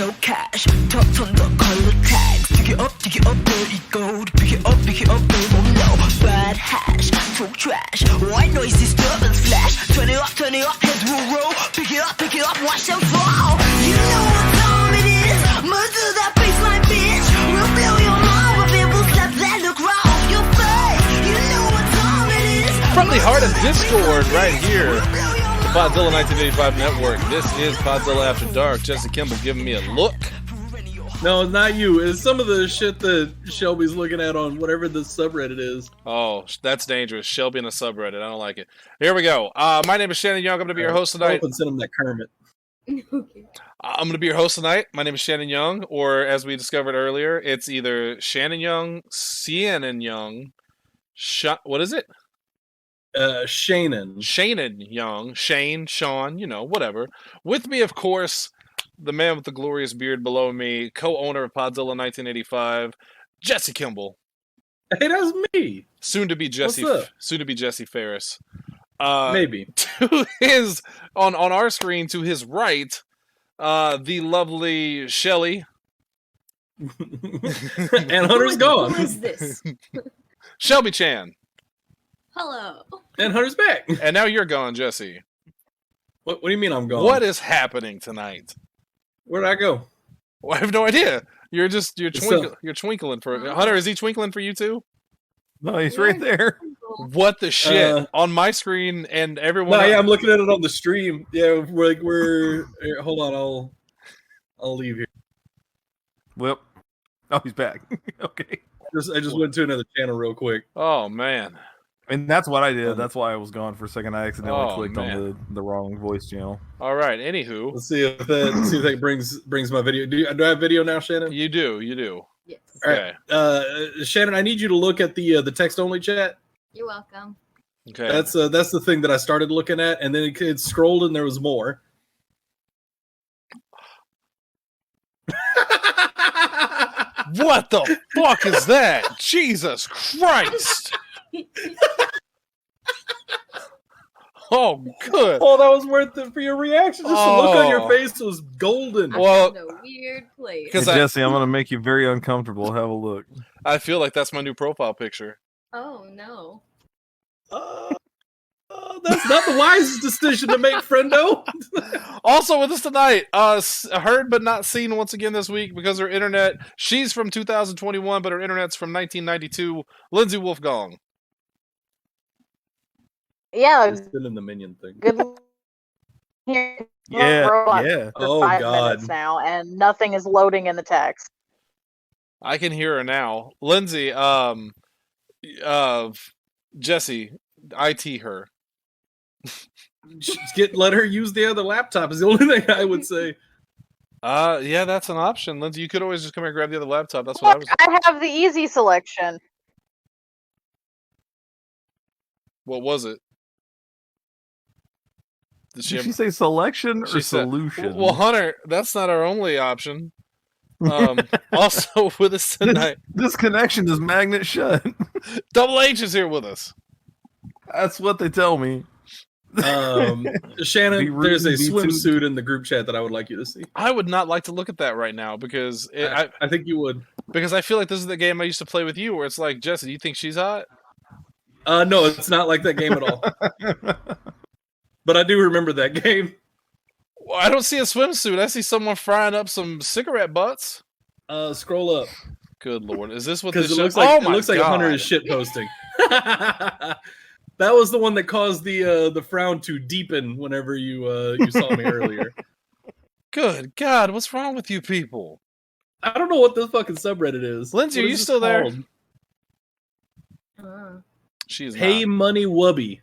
no cash. Tucked under color tags. Dig it up, dirty gold. Pick it up, they won't know. Bad hash, talk trash. White noise disturbance flash. Turn it up, heads will roll. Pick it up, watch them fall. You know what time it is. Murder that baseline, bitch. We'll blow your mind with it. We'll slap that look right off your face. You know what time it is. From the heart of Discord, right here, the Podzilla 1985 Network. This is Podzilla After Dark. Jesse Kimball giving me a look. No, it's not you. It's some of the shit that Shelby's looking at on whatever the subreddit is. Oh, that's dangerous. Shelby in a subreddit. I don't like it. Here we go. My name is Shannon Young. I'm going to be your host tonight. Send him that Kermit. Okay. I'm going to be your host tonight. My name is Shannon Young, or as we discovered earlier, it's either Shannon Young, Shannon Young, what is it? Shannon Young, Shane, Sean, whatever. With me, of course, the man with the glorious beard below me, co-owner of Podzilla 1985, Jesse Kimball. Hey, that's me. Soon to be Jesse Ferris. Maybe. To his on our screen, to his right, the lovely Shelly. And Hunter's gone. Who is this? Shelby Chan. Hello. And Hunter's back. And now you're gone, Jesse. What do you mean I'm gone? What is happening tonight? Where'd I go? Well, I have no idea. You're twinkling for Hunter. Is he twinkling for you too? No, he's right there. What the shit? On my screen and everyone. No, yeah, I'm looking at it on the stream. Yeah, we're here, hold on. I'll leave here. Well, oh, he's back. Okay. I just went to another channel real quick. Oh man. And that's what I did. That's why I was gone for a second. I accidentally clicked man. on the wrong voice channel. All right. Anywho, Let's see if that brings my video. Do I have video now, Shannon? you do. Yes. Okay. All right. Shannon, I need you to look at the text only chat. You're welcome. Okay. That's the thing that I started looking at, and then it scrolled and there was more. What the fuck is that? Jesus Christ! Oh, good. Oh, that was worth it for your reaction. Just the look on your face was golden. Well, I'm in a weird place. Because Hey, Jesse, I'm going to make you very uncomfortable. Have a look. I feel like that's my new profile picture. Oh no. That's not the wisest decision to make, friendo. Also with us tonight, heard but not seen once again this week because her internet. She's from 2021, but her internet's from 1992. Lindsey Wolfgong. Yeah, It's been in the minion thing. good. Here, Yeah. for Oh, 5 God. minutes now, and nothing is loading in the text. I can hear her now. Lindsey, Jesse, IT her. Let her use the other laptop is the only thing I would say. Yeah, that's an option. Lindsey, you could always just come here and grab the other laptop. That's what I Look, was. I have the easy selection. What was it? Did Did she say selection or She said- solution? Well, Hunter, that's not our only option. Also with us tonight, This connection is magnet shut. Double H is here with us. That's what they tell me. Shannon, Be rude there's a and be swimsuit in the group chat that I would like you to see. I would not like to look at that right now because I think you would. because I feel like this is the game I used to play with you, where it's like, Jesse, do you think she's hot? No, it's not like that game at all. But I do remember that game. Well, I don't see a swimsuit. I see someone frying up some cigarette butts. Scroll up. Good lord, is this what Because this it looks show- like oh my it looks like God. Hunter is shit posting. That was the one that caused the frown to deepen whenever you saw me earlier. Good God, what's wrong with you people? I don't know what this fucking subreddit is. Lindsay, What are is you this still there? called? She is Pay not. money wubby.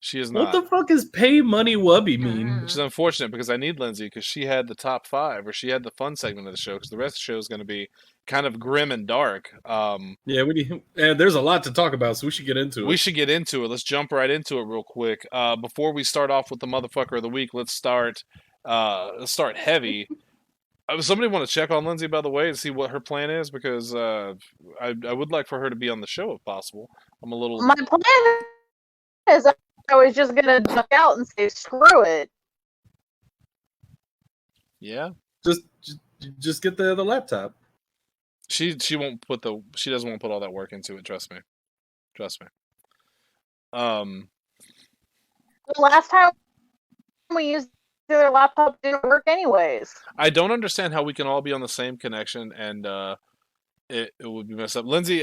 She is What not. the fuck is pay money wubby mean? Which is unfortunate because I need Lindsay because she had the top 5, or she had the fun segment of the show because the rest of the show is going to be kind of grim and dark. Yeah, there's a lot to talk about, so we should get into it. We should get into it. Let's jump right into it real quick. Before we start off with the motherfucker of the week, let's start heavy. Somebody want to check on Lindsay, by the way, and see what her plan is because I would like for her to be on the show if possible. I'm a little. My plan is I was just gonna duck out and say screw it. Yeah. Just Just get the laptop. She doesn't want to put all that work into it. Trust me. The last time we used their laptop didn't work anyways. I don't understand how we can all be on the same connection and it would be messed up. Lindsay,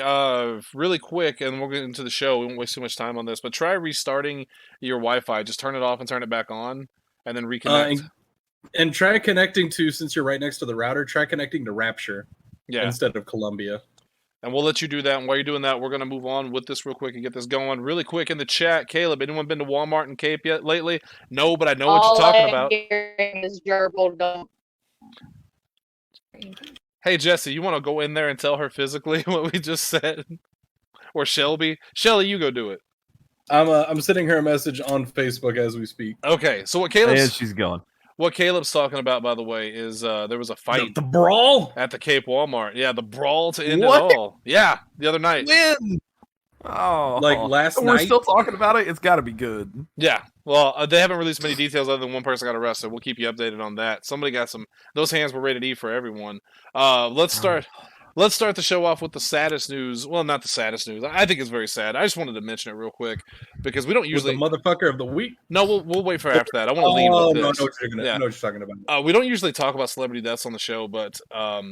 really quick, and we'll get into the show. We won't waste too much time on this, but try restarting your Wi-Fi. Just turn it off and turn it back on, and then reconnect. And try connecting to, since you're right next to the router, try connecting to Rapture instead of Columbia. And we'll let you do that. And while you're doing that, we're going to move on with this real quick and get this going. Really quick in the chat, Caleb, anyone been to Walmart in Cape yet lately? No, but I know what you're talking about. Hearing is gerbil dump. Hey, Jesse, you want to go in there and tell her physically what we just said? Or Shelby? Shelly, you go do it. I'm sending her a message on Facebook as we speak. Okay, so what she's going. What Caleb's talking about, by the way, is there was a fight. The brawl? At the Cape Walmart. Yeah, the brawl to end What? it all. Yeah, the other night. When? Oh, Like last we're night? still talking about it. It's got to be good. Yeah. Well, they haven't released many details other than one person got arrested. We'll keep you updated on that. Somebody got those hands were rated E for everyone. Let's start the show off with the saddest news. Well, not the saddest news. I think it's very sad. I just wanted to mention it real quick because we don't usually. With the motherfucker of the week? No, we'll wait for after that. I want to lead with this. No, I know what you're talking about. We don't usually talk about celebrity deaths on the show, but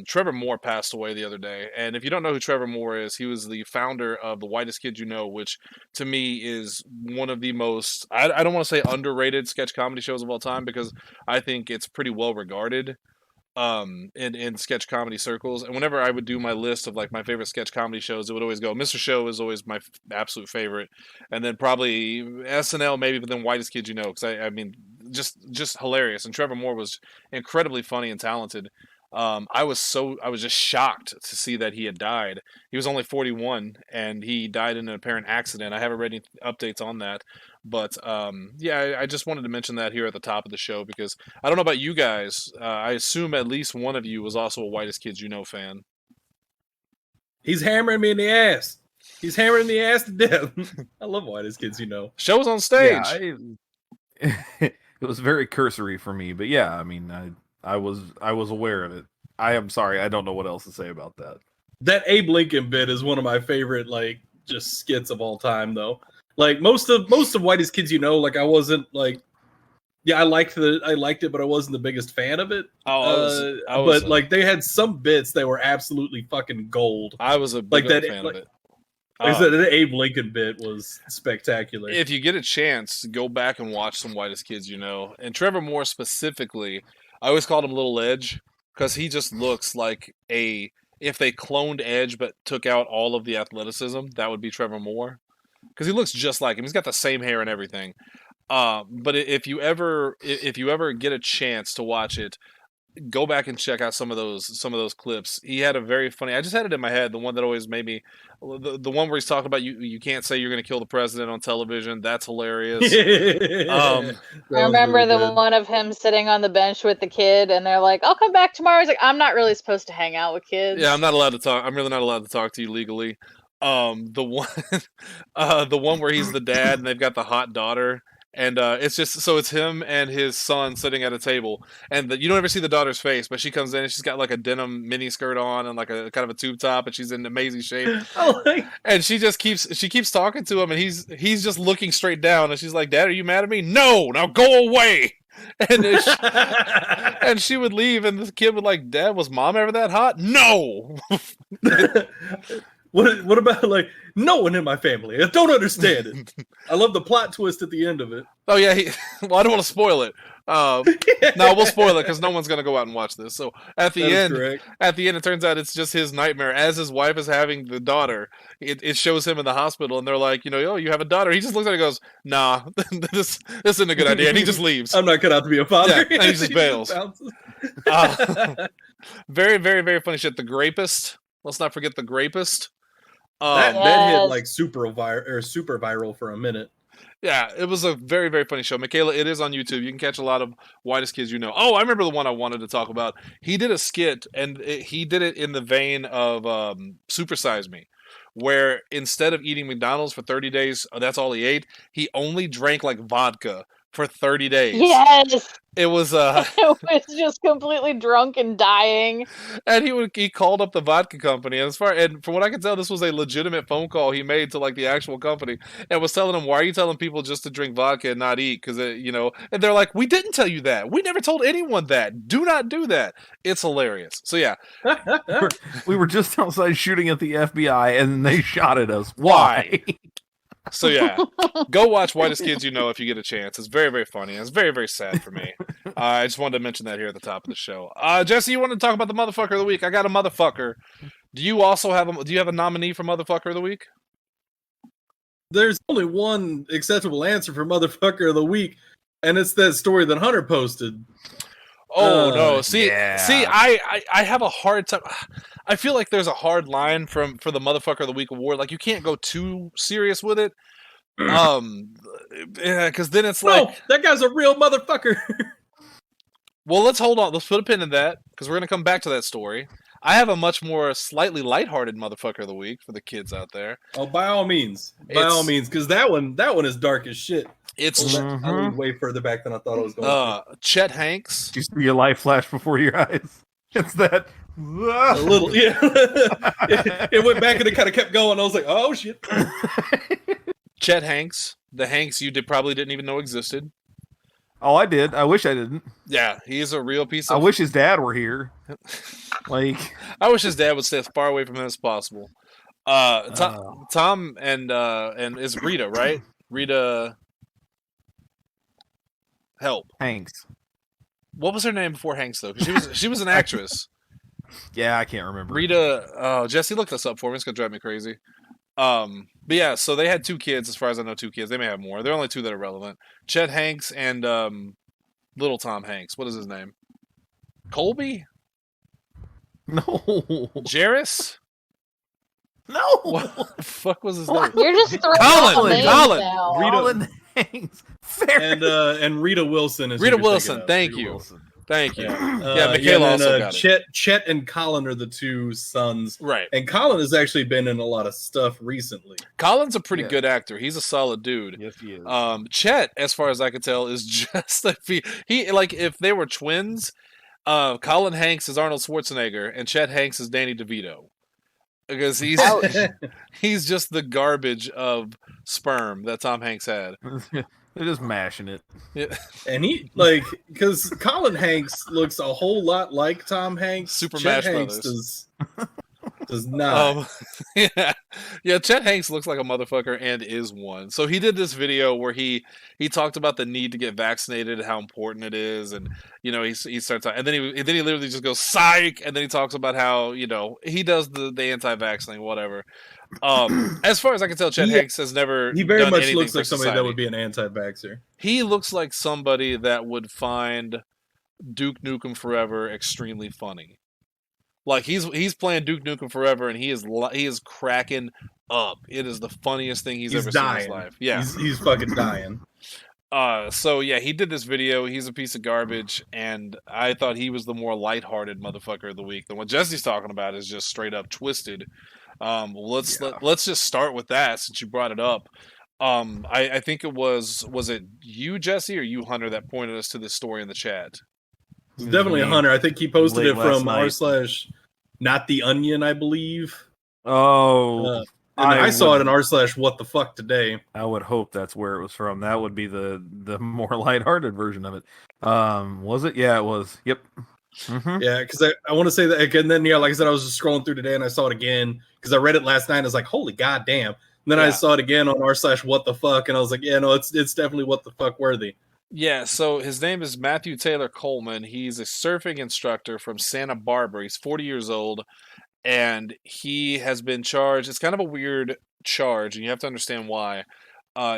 Trevor Moore passed away the other day. And if you don't know who Trevor Moore is, he was the founder of The Whitest Kid You Know, which to me is one of the most, I don't want to say underrated sketch comedy shows of all time because I think it's pretty well regarded in sketch comedy circles. And whenever I would do my list of like my favorite sketch comedy shows, it would always go Mr. Show is always my absolute favorite, and then probably SNL maybe, but then Whitest Kid You Know, because I mean just hilarious. And Trevor Moore was incredibly funny and talented. I was just shocked to see that he had died. He was only 41 and he died in an apparent accident. I haven't read any updates on that, but yeah, I just wanted to mention that here at the top of the show because I don't know about you guys. I assume at least one of you was also a Whitest Kids You Know fan. He's hammering me in the ass. He's hammering the ass to death. I love Whitest Kids You Know. Show was on stage. Yeah, it was very cursory for me, but yeah, I mean, I was aware of it. I am sorry, I don't know what else to say about that. That Abe Lincoln bit is one of my favorite, like, just skits of all time, though. Like most of Whitest Kids You Know, like I wasn't like, yeah, I liked it, but I wasn't the biggest fan of it. But like they had some bits that were absolutely fucking gold. I was a big fan of it. Like I said, the Abe Lincoln bit was spectacular. If you get a chance, go back and watch some Whitest Kids You Know. And Trevor Moore specifically, I always called him Little Edge because he just looks like if they cloned Edge but took out all of the athleticism, that would be Trevor Moore. Because he looks just like him. He's got the same hair and everything. But if you ever get a chance to watch it, go back and check out some of those clips. He had a very funny. I just had it in my head. The one that always made me, the one where he's talking about you can't say you're going to kill the president on television. That's hilarious. I remember the one of him sitting on the bench with the kid, and they're like, "I'll come back tomorrow." He's like, "I'm not really supposed to hang out with kids." Yeah, I'm not allowed to talk. I'm really not allowed to talk to you legally. The one where he's the dad and they've got the hot daughter. And it's just so it's him and his son sitting at a table, and you don't ever see the daughter's face, but she comes in and she's got like a denim mini skirt on and like a kind of a tube top, and she's in amazing shape. And she keeps talking to him, and he's just looking straight down, and she's like, "Dad, are you mad at me?" "No, now go away." And and she would leave, and the kid would like, "Dad, was Mom ever that hot?" "No." What about like no one in my family? I don't understand it. I love the plot twist at the end of it. Oh yeah, well, I don't want to spoil it. No, we'll spoil it because no one's gonna go out and watch this. So at the end, it turns out it's just his nightmare. As his wife is having the daughter, it shows him in the hospital, and they're like, "Oh, you have a daughter." He just looks at it and goes, "Nah, this isn't a good idea," and he just leaves. I'm not cut out to be a father. Yeah, and he just bails. Very, very, very funny shit. The Grapist. Let's not forget The Grapist. That hit like super viral for a minute. Yeah, it was a very, very funny show. Michaela, it is on YouTube. You can catch a lot of Whitest Kids You Know. Oh, I remember the one I wanted to talk about. He did a skit, and he did it in the vein of Super Size Me, where instead of eating McDonald's for 30 days, that's all he ate. He only drank like vodka for 30 days. Yes. It was It was just completely drunk and dying. and he called up the vodka company, and from what I can tell, this was a legitimate phone call he made to like the actual company, and was telling them, "Why are you telling people just to drink vodka and not eat?" Because and they're like, "We didn't tell you that. We never told anyone that. Do not do that." It's hilarious. So yeah, We were just outside shooting at the FBI, and they shot at us. Why? So yeah, go watch Whitest Kids You Know if you get a chance. It's very, very funny. It's very, very sad for me. I just wanted to mention that here at the top of the show. Jesse, you want to talk about the motherfucker of the week? I got a motherfucker. Do you also have a nominee for motherfucker of the week? There's only one acceptable answer for motherfucker of the week, and it's that story that Hunter posted. Oh no! See, yeah. I have a hard time. I feel like there's a hard line for the motherfucker of the week award. Like you can't go too serious with it. Because then it's like, no, that guy's a real motherfucker. Well, let's hold on. Let's put a pin in that because we're gonna come back to that story. I have a much more slightly lighthearted motherfucker of the week for the kids out there. Oh, by all means, because that one is dark as shit. It's I went way further back than I thought I was going. Chet Hanks. Did you see your life flash before your eyes? It's that A little, yeah. It went back and it kind of kept going. I was like, oh shit. Chet Hanks, the Hanks you probably didn't even know existed. Oh, I did. I wish I didn't. Yeah, he's a real piece of. I wish his dad were here. Like, I wish his dad would stay as far away from him as possible. Tom and is Rita, right? Rita. Help. Hanks. What was her name before Hanks though? 'Cause she was an actress. Yeah, I can't remember. Rita. Jesse, look this up for me. It's gonna drive me crazy. But yeah, so they had 2 kids. As far as I know, 2 kids. They may have more. There are only 2 that are relevant. Chet Hanks and little Tom Hanks. What is his name? Colby? No. Jarris? No. What the fuck was his name? You're just throwing Colin, out names Colin. now. Colin Hanks. And Rita Wilson is Rita who you're Wilson. thinking of. Thank Rita you. Wilson. Thank you. Yeah, Yeah, Michaela and then, also got it. Chet and Colin are the 2 sons. Right. And Colin has actually been in a lot of stuff recently. Colin's a pretty Yeah. good actor. He's a solid dude. Yes, he is. Chet, as far as I can tell, is just he like if they were twins, Colin Hanks is Arnold Schwarzenegger and Chet Hanks is Danny DeVito. Because he's just the garbage of sperm that Tom Hanks had. They're just mashing it. Yeah. And he because Colin Hanks looks a whole lot like Tom Hanks. Super Chet Mash Hanks Brothers. does not. Yeah, Chet Hanks looks like a motherfucker and is one. So he did this video where he talked about the need to get vaccinated, how important it is, and he starts and then he literally just goes psych, and then he talks about how he does the anti-vax thing, whatever. As far as I can tell, Chet Hanks has never. He very done much anything looks for like somebody that society. would be an anti-vaxxer. He looks like somebody that would find Duke Nukem Forever extremely funny. Like he's playing Duke Nukem Forever, and he is cracking up. It is the funniest thing he's ever dying. seen in his life. Yeah, he's fucking dying. So yeah, he did this video. He's a piece of garbage, and I thought he was the more lighthearted motherfucker of the week. The one Jesse's talking about is just straight up twisted. Let's just start with that since you brought it up. I think it was it you, Jesse, or you, Hunter, that pointed us to this story in the chat? It's definitely a Hunter. I think he posted Late it from last night. r/not the onion, I believe. Oh, And I saw it in r/what the fuck today. I would hope that's where it was from. That would be the more lighthearted version of it. Was it? Yeah, it was. Yep. Mm-hmm. Yeah, because I want to say that again. Then like I said, I was just scrolling through today and I saw it again because I read it last night. And I was like, holy goddamn! And then I saw it again on r/what the fuck, and I was like, yeah, no, it's definitely what the fuck worthy. Yeah, so his name is Matthew Taylor Coleman. He's a surfing instructor from Santa Barbara. He's 40 years old, and he has been charged. It's kind of a weird charge, and you have to understand why.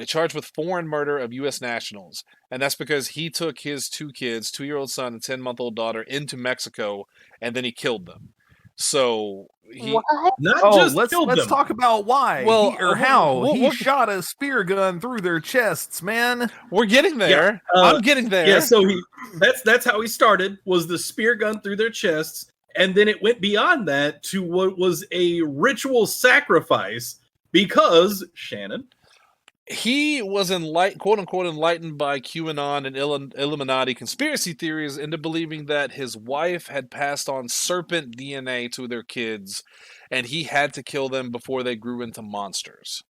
Charged with foreign murder of U.S. nationals, and that's because he took his 2 kids, 2-year-old son and 10-month-old daughter, into Mexico, and then he killed them. So he. What? Let's talk about why. Well, How he we'll- shot a spear gun through their chests, man. We're getting there. Yeah, I'm getting there. Yeah, so that's how he started, was the spear gun through their chests, and then it went beyond that to what was a ritual sacrifice because Shannon. he was quote unquote enlightened by QAnon and Illuminati conspiracy theories into believing that his wife had passed on serpent DNA to their kids, and he had to kill them before they grew into monsters.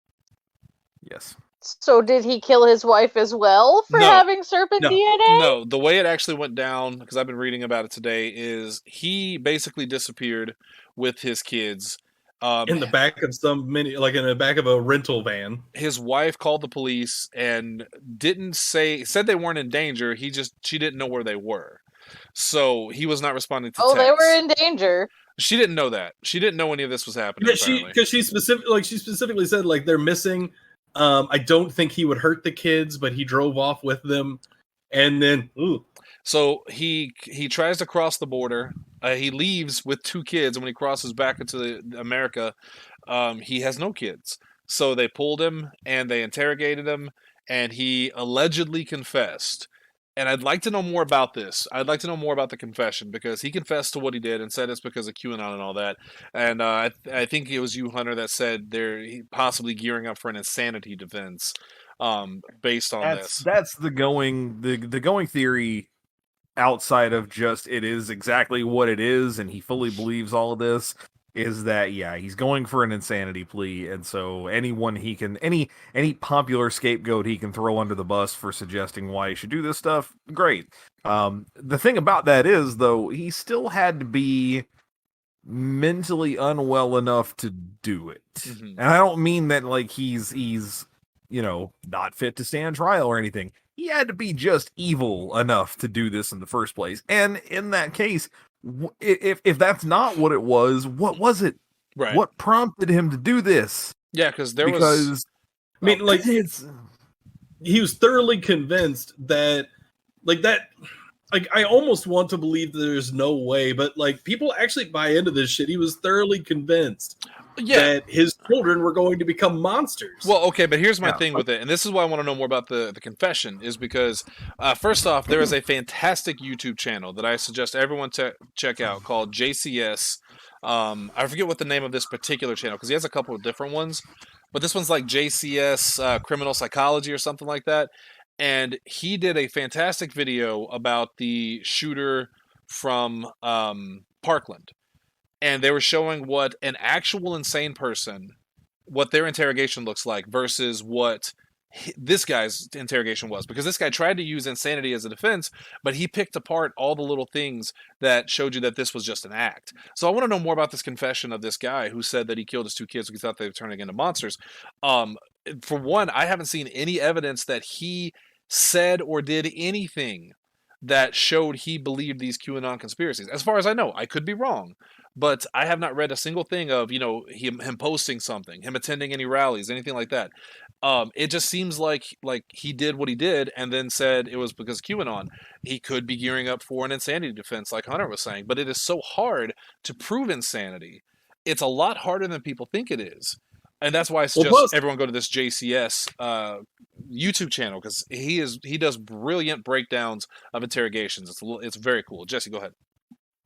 Yes. So did he kill his wife as well for No. having serpent DNA? No, the way it actually went down, because I've been reading about it today, is he basically disappeared with his kids. In the back of in the back of a rental van. His wife called the police and said they weren't in danger. She didn't know where they were, so he was not responding to. Oh, texts. they were in danger. She didn't know that. She didn't know any of this was happening. Yeah, because she specifically said like they're missing. I don't think he would hurt the kids, but he drove off with them, and then So he tries to cross the border. He leaves with 2 kids, and when he crosses back into America, he has no kids. So they pulled him and they interrogated him, and he allegedly confessed. And I'd like to know more about this. I'd like to know more about the confession, because he confessed to what he did and said it's because of QAnon and all that. And I think it was you, Hunter, that said they're possibly gearing up for an insanity defense based on this. That's the going theory. Outside of just it is exactly what it is, and he fully believes all of this, is that he's going for an insanity plea, and so anyone he can any popular scapegoat he can throw under the bus for suggesting why he should do this stuff, great. The thing about that is, though, he still had to be mentally unwell enough to do it. And I don't mean that like he's not fit to stand trial or anything. He had to be just evil enough to do this in the first place. And in that case, if that's not what it was, what was it? Right. What prompted him to do this? Yeah, because he was thoroughly convinced that I almost want to believe that there's no way, but like people actually buy into this shit. He was thoroughly convinced that his children were going to become monsters. Well, okay, but here's my thing with it, and this is why I want to know more about the confession, is because first off, there is a fantastic YouTube channel that I suggest everyone check out called JCS. I forget what the name of this particular channel, because he has a couple of different ones, but this one's like JCS Criminal Psychology or something like that. And he did a fantastic video about the shooter from Parkland. And they were showing what an actual insane person, what their interrogation looks like versus what this guy's interrogation was. Because this guy tried to use insanity as a defense, but he picked apart all the little things that showed you that this was just an act. So I want to know more about this confession of this guy who said that he killed his 2 kids because he thought they were turning into monsters. For one, I haven't seen any evidence that he said or did anything that showed he believed these QAnon conspiracies. As far as I know, I could be wrong, but I have not read a single thing of, him posting something, him attending any rallies, anything like that. It just seems like he did what he did and then said it was because QAnon. He could be gearing up for an insanity defense, like Hunter was saying, but it is so hard to prove insanity. It's a lot harder than people think it is. And that's why I suggest everyone go to this JCS YouTube channel, because he does brilliant breakdowns of interrogations. It's very cool. Jesse, go ahead.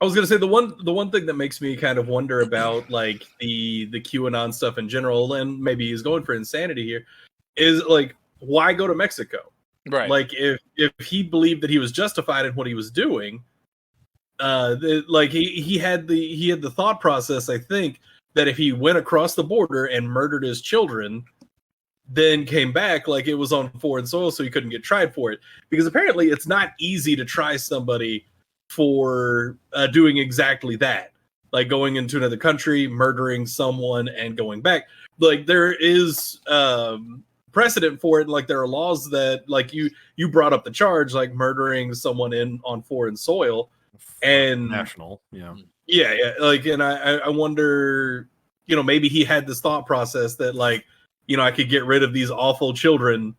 I was gonna say the one thing that makes me kind of wonder about like the QAnon stuff in general, and maybe he's going for insanity here, is like why go to Mexico? Right. Like if he believed that he was justified in what he was doing, he had the thought process, I think, that if he went across the border and murdered his children, then came back, like it was on foreign soil, so he couldn't get tried for it. Because apparently it's not easy to try somebody for doing exactly that. Like going into another country, murdering someone, and going back. Like there is precedent for it. Like there are laws that, like you brought up the charge, like murdering someone on foreign soil. And national, Yeah, like, and I wonder, maybe he had this thought process that, like, I could get rid of these awful children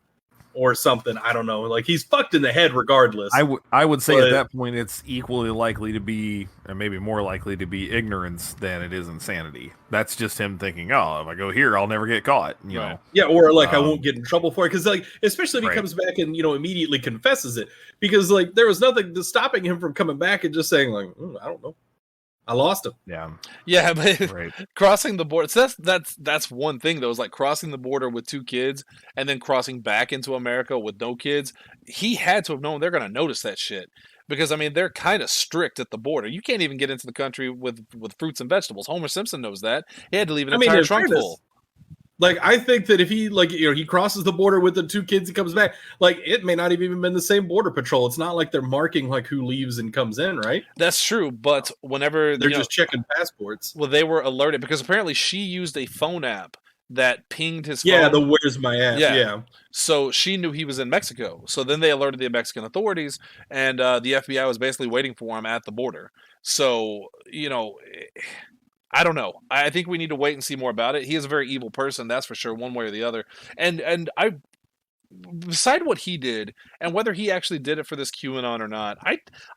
or something. I don't know. Like, he's fucked in the head regardless. I would say at that point it's equally likely to be, or maybe more likely to be, ignorance than it is insanity. That's just him thinking, oh, if I go here, I'll never get caught, you know? Yeah, or like I won't get in trouble for it. Because, like, especially if he comes back and, immediately confesses it. Because, like, there was nothing stopping him from coming back and just saying, like, I don't know. I lost him. Yeah, but Right. crossing the border. So that's one thing though. Is like crossing the border with 2 kids and then crossing back into America with no kids. He had to have known they're going to notice that shit because I mean they're kind of strict at the border. You can't even get into the country with fruits and vegetables. Homer Simpson knows that. He had to leave an entire trunk full. Like, I think that if he, like, you know, he crosses the border with the 2 kids, he comes back, like, it may not have even been the same border patrol. It's not like they're marking, like, who leaves and comes in, right? That's true, but whenever They're just checking passports. well, they were alerted because apparently she used a phone app that pinged his phone. Yeah, the Where's My App, yeah. So she knew he was in Mexico. So then they alerted the Mexican authorities, and the FBI was basically waiting for him at the border. So, you know, I don't know. I think we need to wait and see more about it. He is a very evil person, that's for sure, one way or the other. And I, beside what he did, and whether he actually did it for this QAnon or not,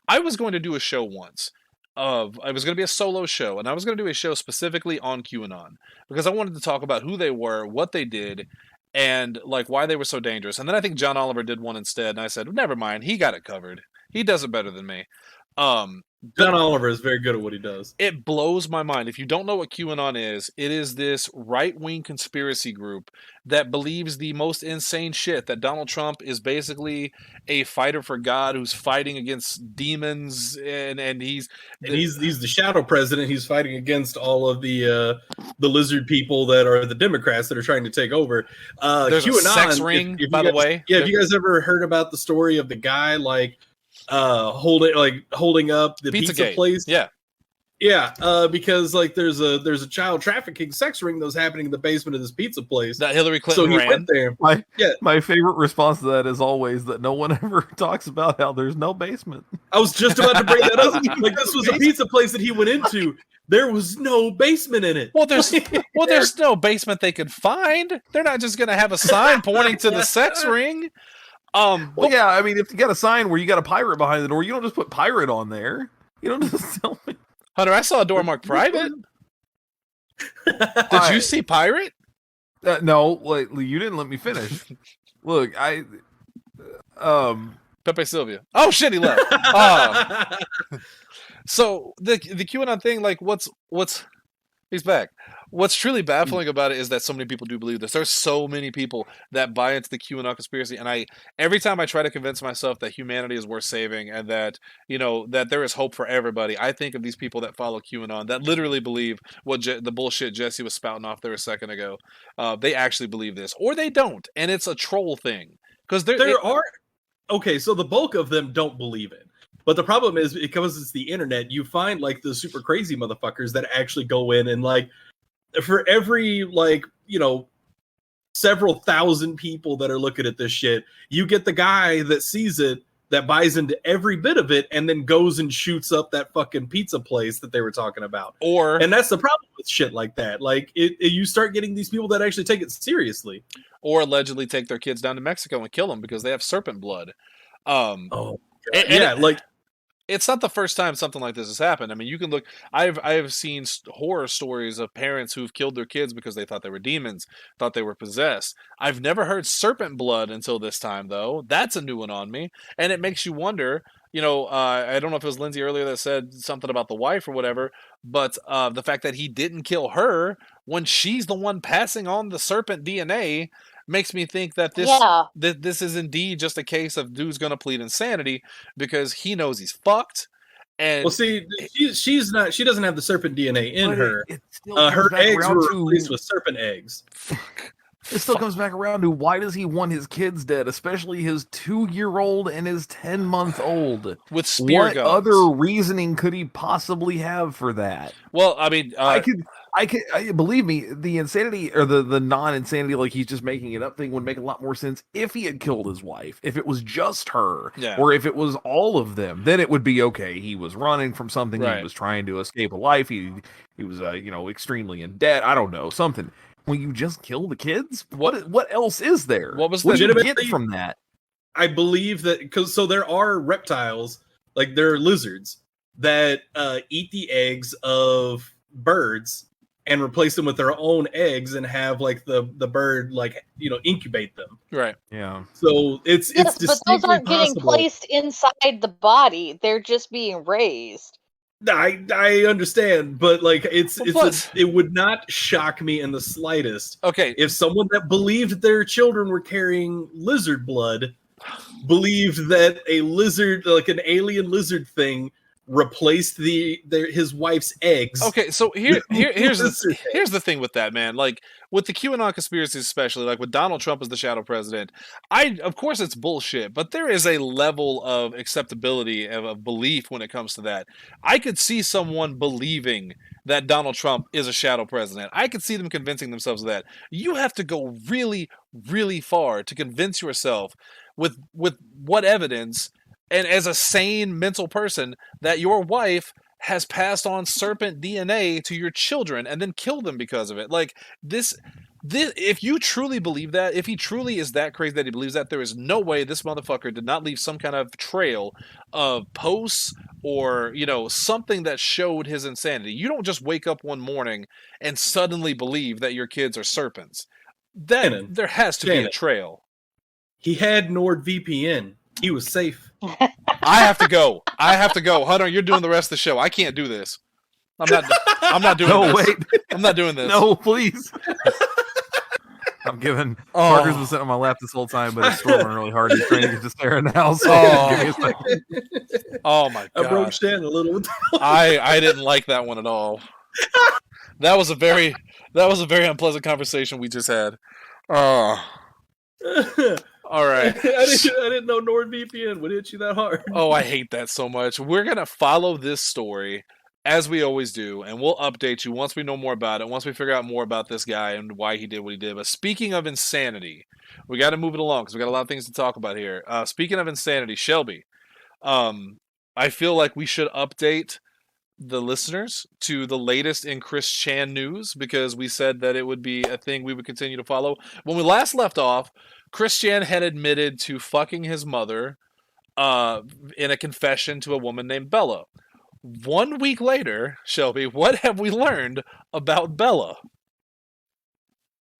I was going to do a show once. It was going to be a solo show, and I was going to do a show specifically on QAnon because I wanted to talk about who they were, what they did, and like why they were so dangerous. And then I think John Oliver did one instead, and I said, never mind, he got it covered. He does it better than me. John Oliver is very good at what he does. It blows my mind. If you don't know what QAnon is, it is this right-wing conspiracy group that believes the most insane shit, that Donald Trump is basically a fighter for God who's fighting against demons, and he's the shadow president. He's fighting against all of the lizard people that are the Democrats that are trying to take over. There's QAnon, a sex ring, by the way. Yeah, have you guys ever heard about the story of the guy holding up the pizza place? Yeah, because like there's a child trafficking sex ring that was happening in the basement of this pizza place that Hillary Clinton so he ran. went there. My favorite response to that is always that no one ever talks about how there's no basement. I was just about to bring that up. Like, this was a pizza place that he went into. There was no basement in it. Well, there's no basement they could find. They're not just gonna have a sign pointing to the sex ring. Well, yeah, I mean, if you got a sign where you got a pirate behind the door, you don't just put pirate on there. You don't just tell me. Hunter, I saw a door marked private. Did you see pirate? No, like you didn't let me finish. Look, Pepe Sylvia. Oh shit, he left. So the QAnon thing, like, what's he's back. What's truly baffling about it is that so many people do believe this. There's so many people that buy into the QAnon conspiracy, and every time I try to convince myself that humanity is worth saving and that, you know, that there is hope for everybody, I think of these people that follow QAnon that literally believe what the bullshit Jesse was spouting off there a second ago. They actually believe this, or they don't, and it's a troll thing because okay, so the bulk of them don't believe it. But the problem is, because it's the internet, you find like the super crazy motherfuckers that actually go in and like, for every, like, you know, several thousand people that are looking at this shit, you get the guy that sees it, that buys into every bit of it, and then goes and shoots up that fucking pizza place that they were talking about. And that's the problem with shit like that. Like, you start getting these people that actually take it seriously. Or allegedly take their kids down to Mexico and kill them because they have serpent blood. It's not the first time something like this has happened. I mean, you can look. I've seen horror stories of parents who've killed their kids because they thought they were demons, thought they were possessed. I've never heard serpent blood until this time, though. That's a new one on me, and it makes you wonder. You know, I don't know if it was Lindsey earlier that said something about the wife or whatever, but the fact that he didn't kill her when she's the one passing on the serpent DNA makes me think that this is indeed just a case of dude's gonna plead insanity because he knows he's fucked. And well, see, she doesn't have the serpent DNA in her. Her eggs were replaced with serpent eggs. Fuck. It still comes back around to why does he want his kids dead, especially his 2-year-old and his 10-month-old? With spear what guns. Other reasoning could he possibly have for that? Well, I mean, I believe me, the insanity or the non-insanity, like he's just making it up thing, would make a lot more sense if he had killed his wife. If it was just her, or if it was all of them, then it would be okay. He was running from something. Right. He was trying to escape a life. He was extremely in debt. I don't know, something. When you just kill the kids, what else is there? What was what did you get from that? I believe that because there are reptiles, like there are lizards that eat the eggs of birds and replace them with their own eggs and have like the bird incubate them. Right. Yeah. So it's but those aren't getting placed inside the body; they're just being raised. I understand, but like Well, it would not shock me in the slightest okay, if someone that believed their children were carrying lizard blood believed that a lizard, like an alien lizard thing, replaced his wife's eggs. okay. So here's Lizard the thing with that, man. Like with the QAnon conspiracies, especially like with Donald Trump as the shadow president, of course it's bullshit, but there is a level of acceptability of belief when it comes to that. I could see someone believing that Donald Trump is a shadow president. I could see them convincing themselves of that. You have to go really, really far to convince yourself with what evidence, and as a sane mental person, that your wife has passed on serpent DNA to your children and then killed them because of it. Like this, if you truly believe that, if he truly is that crazy that he believes that, there is no way this motherfucker did not leave some kind of trail of posts or, something that showed his insanity. You don't just wake up one morning and suddenly believe that your kids are serpents. Shannon, There has to be a trail. He had NordVPN. He was safe. I have to go. Hunter, you're doing the rest of the show. I can't do this. I'm not doing No, this. wait. I'm not doing this. No, please. I'm giving. Parker's been sitting on my lap this whole time, but it's storming really hard. He's trying to get to Sarah now. So give me a second. Oh my god! I broke Stan a little. I didn't like that one at all. That was a very unpleasant conversation we just had. Oh. All right. I didn't know NordVPN would hit you that hard. Oh, I hate that so much. We're going to follow this story as we always do, and we'll update you once we know more about it, once we figure out more about this guy and why he did what he did. But speaking of insanity, we got to move it along because we got a lot of things to talk about here. Speaking of insanity, Shelby, I feel like we should update the listeners to the latest in Chris Chan news because we said that it would be a thing we would continue to follow. When we last left off, Chris Chan had admitted to fucking his mother in a confession to a woman named Bella. 1 week later, Shelby, what have we learned about Bella?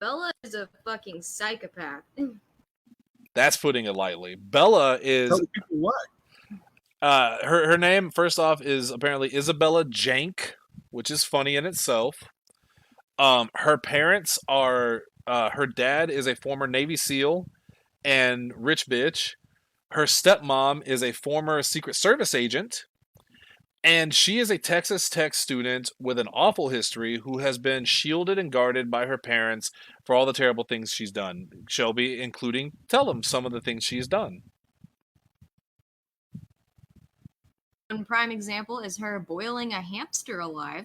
Bella is a fucking psychopath. That's putting it lightly. Bella is... Tell people what? Her name, first off, is apparently Isabella Jank, which is funny in itself. Her parents are... her dad is a former Navy SEAL and rich bitch. Her stepmom is a former Secret Service agent. And she is a Texas Tech student with an awful history who has been shielded and guarded by her parents for all the terrible things she's done. Shelby, including, tell them some of the things she's done. One prime example is her boiling a hamster alive.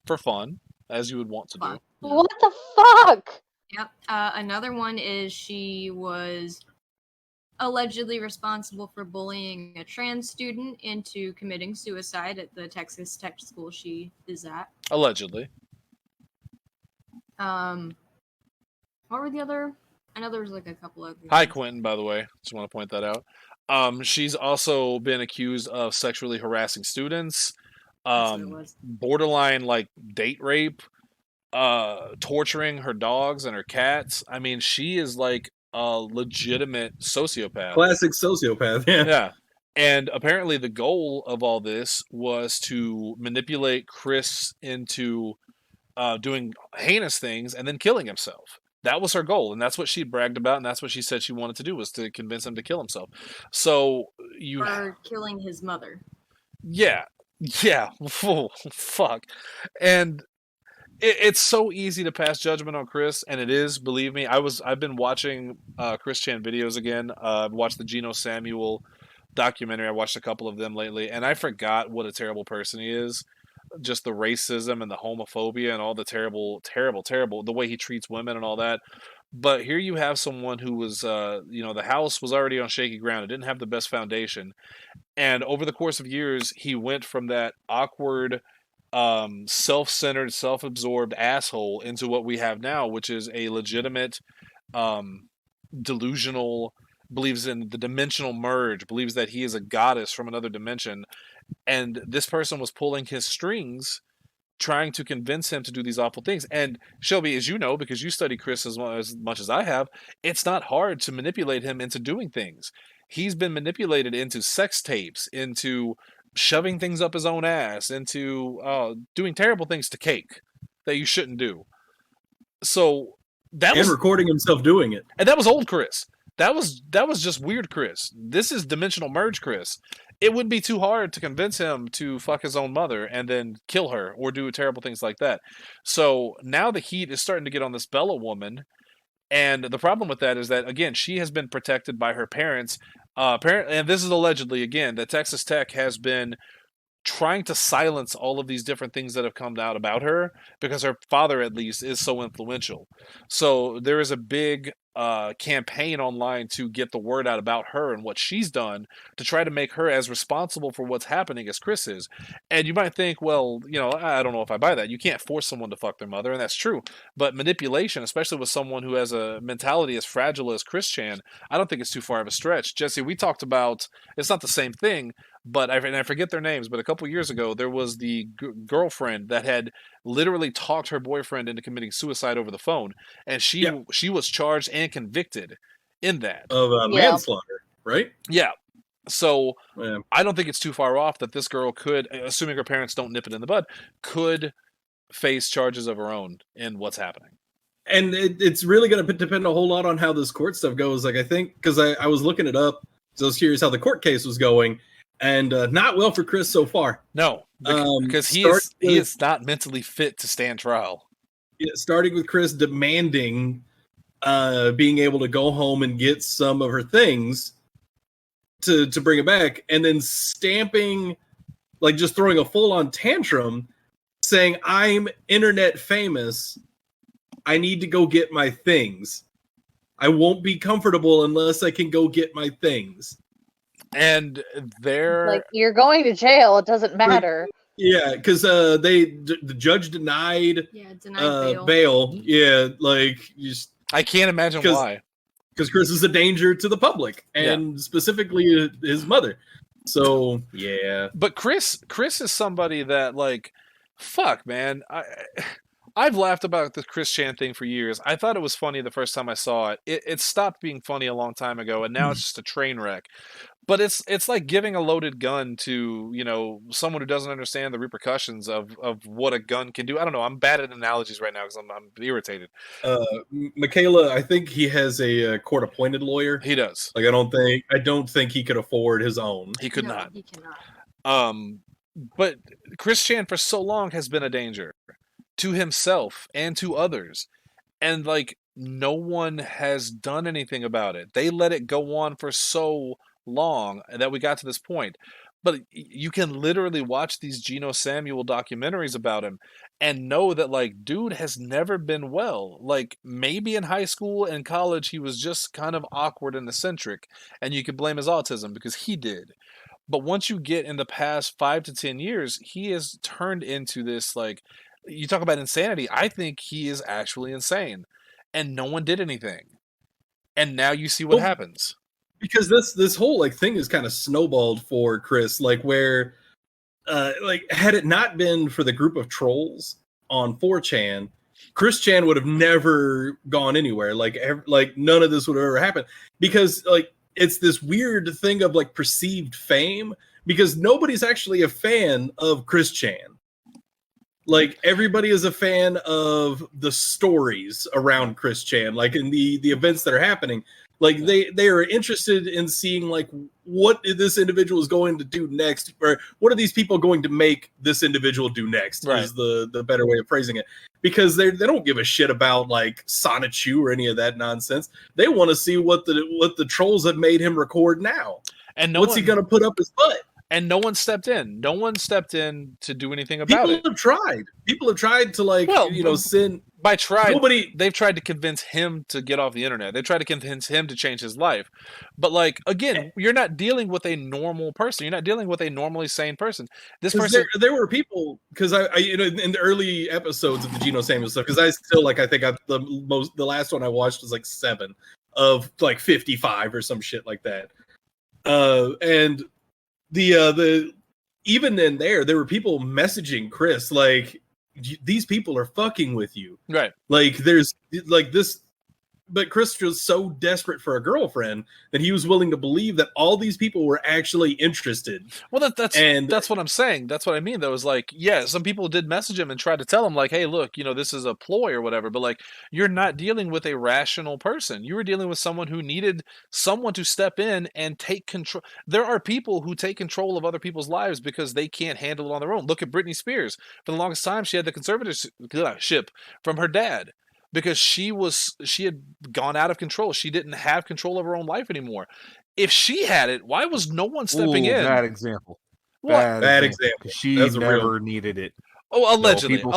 For fun, as you would want to do. What the fuck? Yep. Another one is she was allegedly responsible for bullying a trans student into committing suicide at the Texas Tech school she is at. Allegedly. What were the other? I know there was like a couple of. Hi, Quentin, by the way. Just want to point that out. She's also been accused of sexually harassing students, borderline like date rape, torturing her dogs and her cats. I mean, she is like a legitimate sociopath. Classic sociopath, yeah. Yeah. And apparently the goal of all this was to manipulate Chris into doing heinous things and then killing himself. That was her goal, and that's what she bragged about, and that's what she said she wanted to do, was to convince him to kill himself. So you... Or killing his mother. Yeah. Oh, fuck. And it's so easy to pass judgment on Chris, and it is, believe me. I've been watching Chris Chan videos again. I've watched the Geno Samuel documentary. I watched a couple of them lately, and I forgot what a terrible person he is. Just the racism and the homophobia and all the terrible, the way he treats women and all that. But here you have someone who was, the house was already on shaky ground. It didn't have the best foundation. And over the course of years, he went from that awkward, self-centered, self-absorbed asshole into what we have now, which is a legitimate, delusional, believes in the dimensional merge, believes that he is a goddess from another dimension. And this person was pulling his strings, trying to convince him to do these awful things. And Shelby, as you know, because you study Chris as much as I have, it's not hard to manipulate him into doing things. He's been manipulated into sex tapes, into shoving things up his own ass, into doing terrible things to cake that you shouldn't do. So that was recording himself doing it. And that was old Chris. That was just weird Chris. This is dimensional merge Chris. It wouldn't be too hard to convince him to fuck his own mother and then kill her or do terrible things like that. So now the heat is starting to get on this Bella woman. And the problem with that is that, again, she has been protected by her parents. Apparently, and this is allegedly, again, that Texas Tech has been trying to silence all of these different things that have come out about her because her father, at least, is so influential. So there is a big campaign online to get the word out about her and what she's done to try to make her as responsible for what's happening as Chris is. And you might think, well, I don't know if I buy that. You can't force someone to fuck their mother, and that's true. But manipulation, especially with someone who has a mentality as fragile as Chris Chan, I don't think it's too far of a stretch. Jesse, we talked about, it's not the same thing, but I forget their names, but a couple years ago, there was the girlfriend that had literally talked her boyfriend into committing suicide over the phone, and she was charged and convicted in that. Of manslaughter, right? Yeah. So I don't think it's too far off that this girl could, assuming her parents don't nip it in the bud, could face charges of her own in what's happening. And it's really going to depend a whole lot on how this court stuff goes. Like, I think, because I was looking it up, so I was curious how the court case was going. And not well for Chris so far. No, because he is not mentally fit to stand trial. Yeah, starting with Chris demanding being able to go home and get some of her things to bring it back, and then stamping, like just throwing a full-on tantrum, saying, "I'm internet famous. I need to go get my things. I won't be comfortable unless I can go get my things." And they're like, you're going to jail. It doesn't matter. Yeah, because the judge denied bail. Yeah, like I can't imagine why. Because Chris is a danger to the public and specifically his mother. So yeah, but Chris is somebody that, like, fuck, man. I've laughed about the Chris Chan thing for years. I thought it was funny the first time I saw it. It stopped being funny a long time ago, and now it's just a train wreck. But it's like giving a loaded gun to, someone who doesn't understand the repercussions of what a gun can do. I don't know. I'm bad at analogies right now because I'm irritated. Michaela, I think he has a court-appointed lawyer. He does. Like, I don't think he could afford his own. He could not. He cannot. But Chris Chan for so long has been a danger to himself and to others. And, like, no one has done anything about it. They let it go on for so long that we got to this point. But you can literally watch these Geno Samuel documentaries about him and know that, like, dude has never been well. Like, maybe in high school and college he was just kind of awkward and eccentric, and you could blame his autism because he did. But once you get in the past 5 to 10 years, he has turned into this, like, you talk about insanity. I think he is actually insane, and no one did anything. And now you see what happens. Because this whole, like, thing is kind of snowballed for Chris, like, where like, had it not been for the group of trolls on 4chan, Chris Chan would have never gone anywhere. Like none of this would have ever happened, because, like, it's this weird thing of, like, perceived fame, because nobody's actually a fan of Chris Chan. Like, everybody is a fan of the stories around Chris Chan, like, in the events that are happening. Like, they are interested in seeing, like, what this individual is going to do next, or what are these people going to make this individual do next, right, is the better way of phrasing it. Because they don't give a shit about, like, Sonichu or any of that nonsense. They want to see what the trolls have made him record now. And what's he going to put up his butt? And no one stepped in. No one stepped in to do anything about it. People have tried to, like, send. They've tried to convince him to get off the internet. They tried to convince him to change his life. But, like, again, you're not dealing with a normal person. You're not dealing with a normally sane person. This person. There were people, because I in the early episodes of the Geno Samuel stuff, because I still, like, I think the last one I watched was like 7 of, like, 55 or some shit like that. And the even in there were people messaging Chris, like, these people are fucking with you, right? Like, there's, like, this Chris was so desperate for a girlfriend that he was willing to believe that all these people were actually interested. Well, that's what I'm saying. That's what I mean, though, is like, yeah, some people did message him and try to tell him, like, hey, look, this is a ploy or whatever, but like, you're not dealing with a rational person. You were dealing with someone who needed someone to step in and take control. There are people who take control of other people's lives because they can't handle it on their own. Look at Britney Spears. For the longest time, she had the conservatorship from her dad, because she had gone out of control. She didn't have control of her own life anymore. If she had it, why was no one stepping in? Bad example. What? Bad example. She never needed it. Oh, allegedly. No,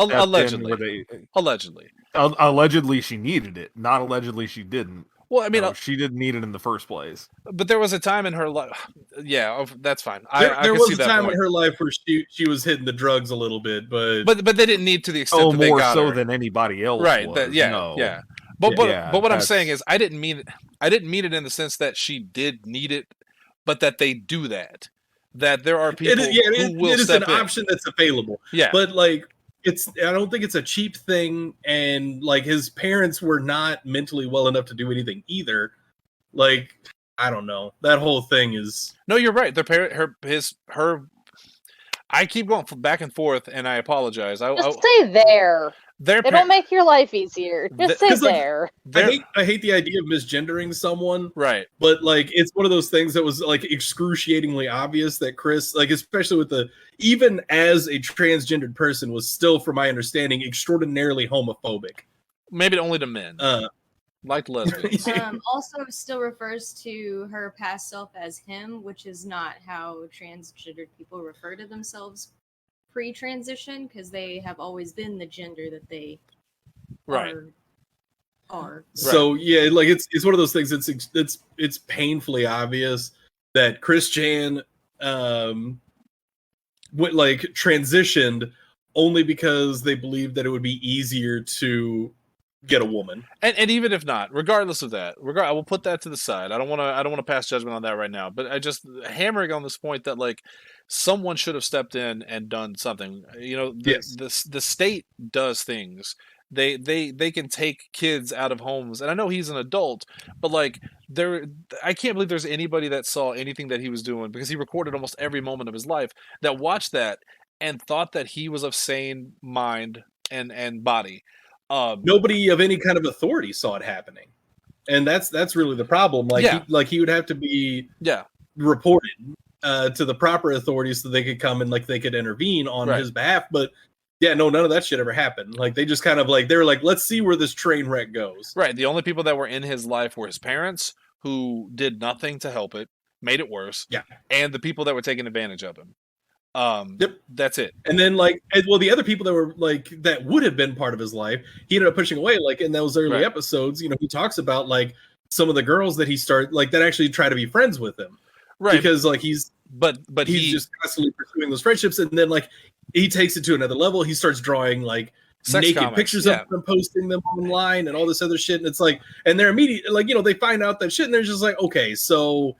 Allegedly, she needed it. Not allegedly she didn't. Well, I mean, she didn't need it in the first place. But there was a time in her life. Yeah, that's fine. There was a time in her life where she was hitting the drugs a little bit, but they didn't need to the extent that they got more so her. Than anybody else. Right? Was. Yeah. But what I'm saying is, I didn't mean it in the sense that she did need it, but that they do that. That there are people who will step in. It is an option that's available. Yeah, but like. I don't think it's a cheap thing, and like his parents were not mentally well enough to do anything either. Like, I don't know. That whole thing is. No, you're right. I keep going back and forth, and I apologize. Just say there. It'll make your life easier. Just say there. I hate the idea of misgendering someone. Right. But like, it's one of those things that was like excruciatingly obvious that Chris, like, especially with even as a transgendered person, was still, from my understanding, extraordinarily homophobic. Maybe only to men. Like lesbians. Also still refers to her past self as him, which is not how transgendered people refer to themselves pre-transition, because they have always been the gender that they are. So yeah, like it's one of those things. It's painfully obvious that Chris Chan transitioned only because they believed that it would be easier to get a woman. And even if not, regardless of that, I will put that to the side. I don't want to pass judgment on that right now, but I just hammering on this point that like someone should have stepped in and done something. The state does things. They can take kids out of homes, and I know he's an adult, but like I can't believe there's anybody that saw anything that he was doing, because he recorded almost every moment of his life, that watched that and thought that he was of sane mind and body. Nobody of any kind of authority saw it happening, and that's really the problem. He would have to be reported to the proper authorities so they could come and like they could intervene on his behalf. But none of that shit ever happened. Like they just kind of like they were like, let's see where this train wreck goes. Right. The only people that were in his life were his parents, who did nothing to help it, made it worse. Yeah, and the people that were taking advantage of him. That's it. And then the other people that were like that would have been part of his life, he ended up pushing away. Like in those early episodes, he talks about like some of the girls that he started like that actually try to be friends with him, right? Because like he's he's just constantly pursuing those friendships, and then like he takes it to another level. He starts drawing like sex naked comics, pictures of them, posting them online, and all this other shit. And it's like, and they're immediately like they find out that shit, and they're just like, okay, so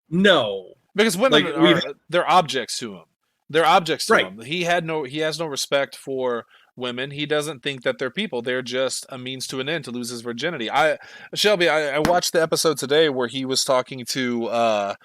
no, because women they're objects to him. They're objects to him. He has no respect for women. He doesn't think that they're people. They're just a means to an end to lose his virginity. Shelby, I watched the episode today where he was talking to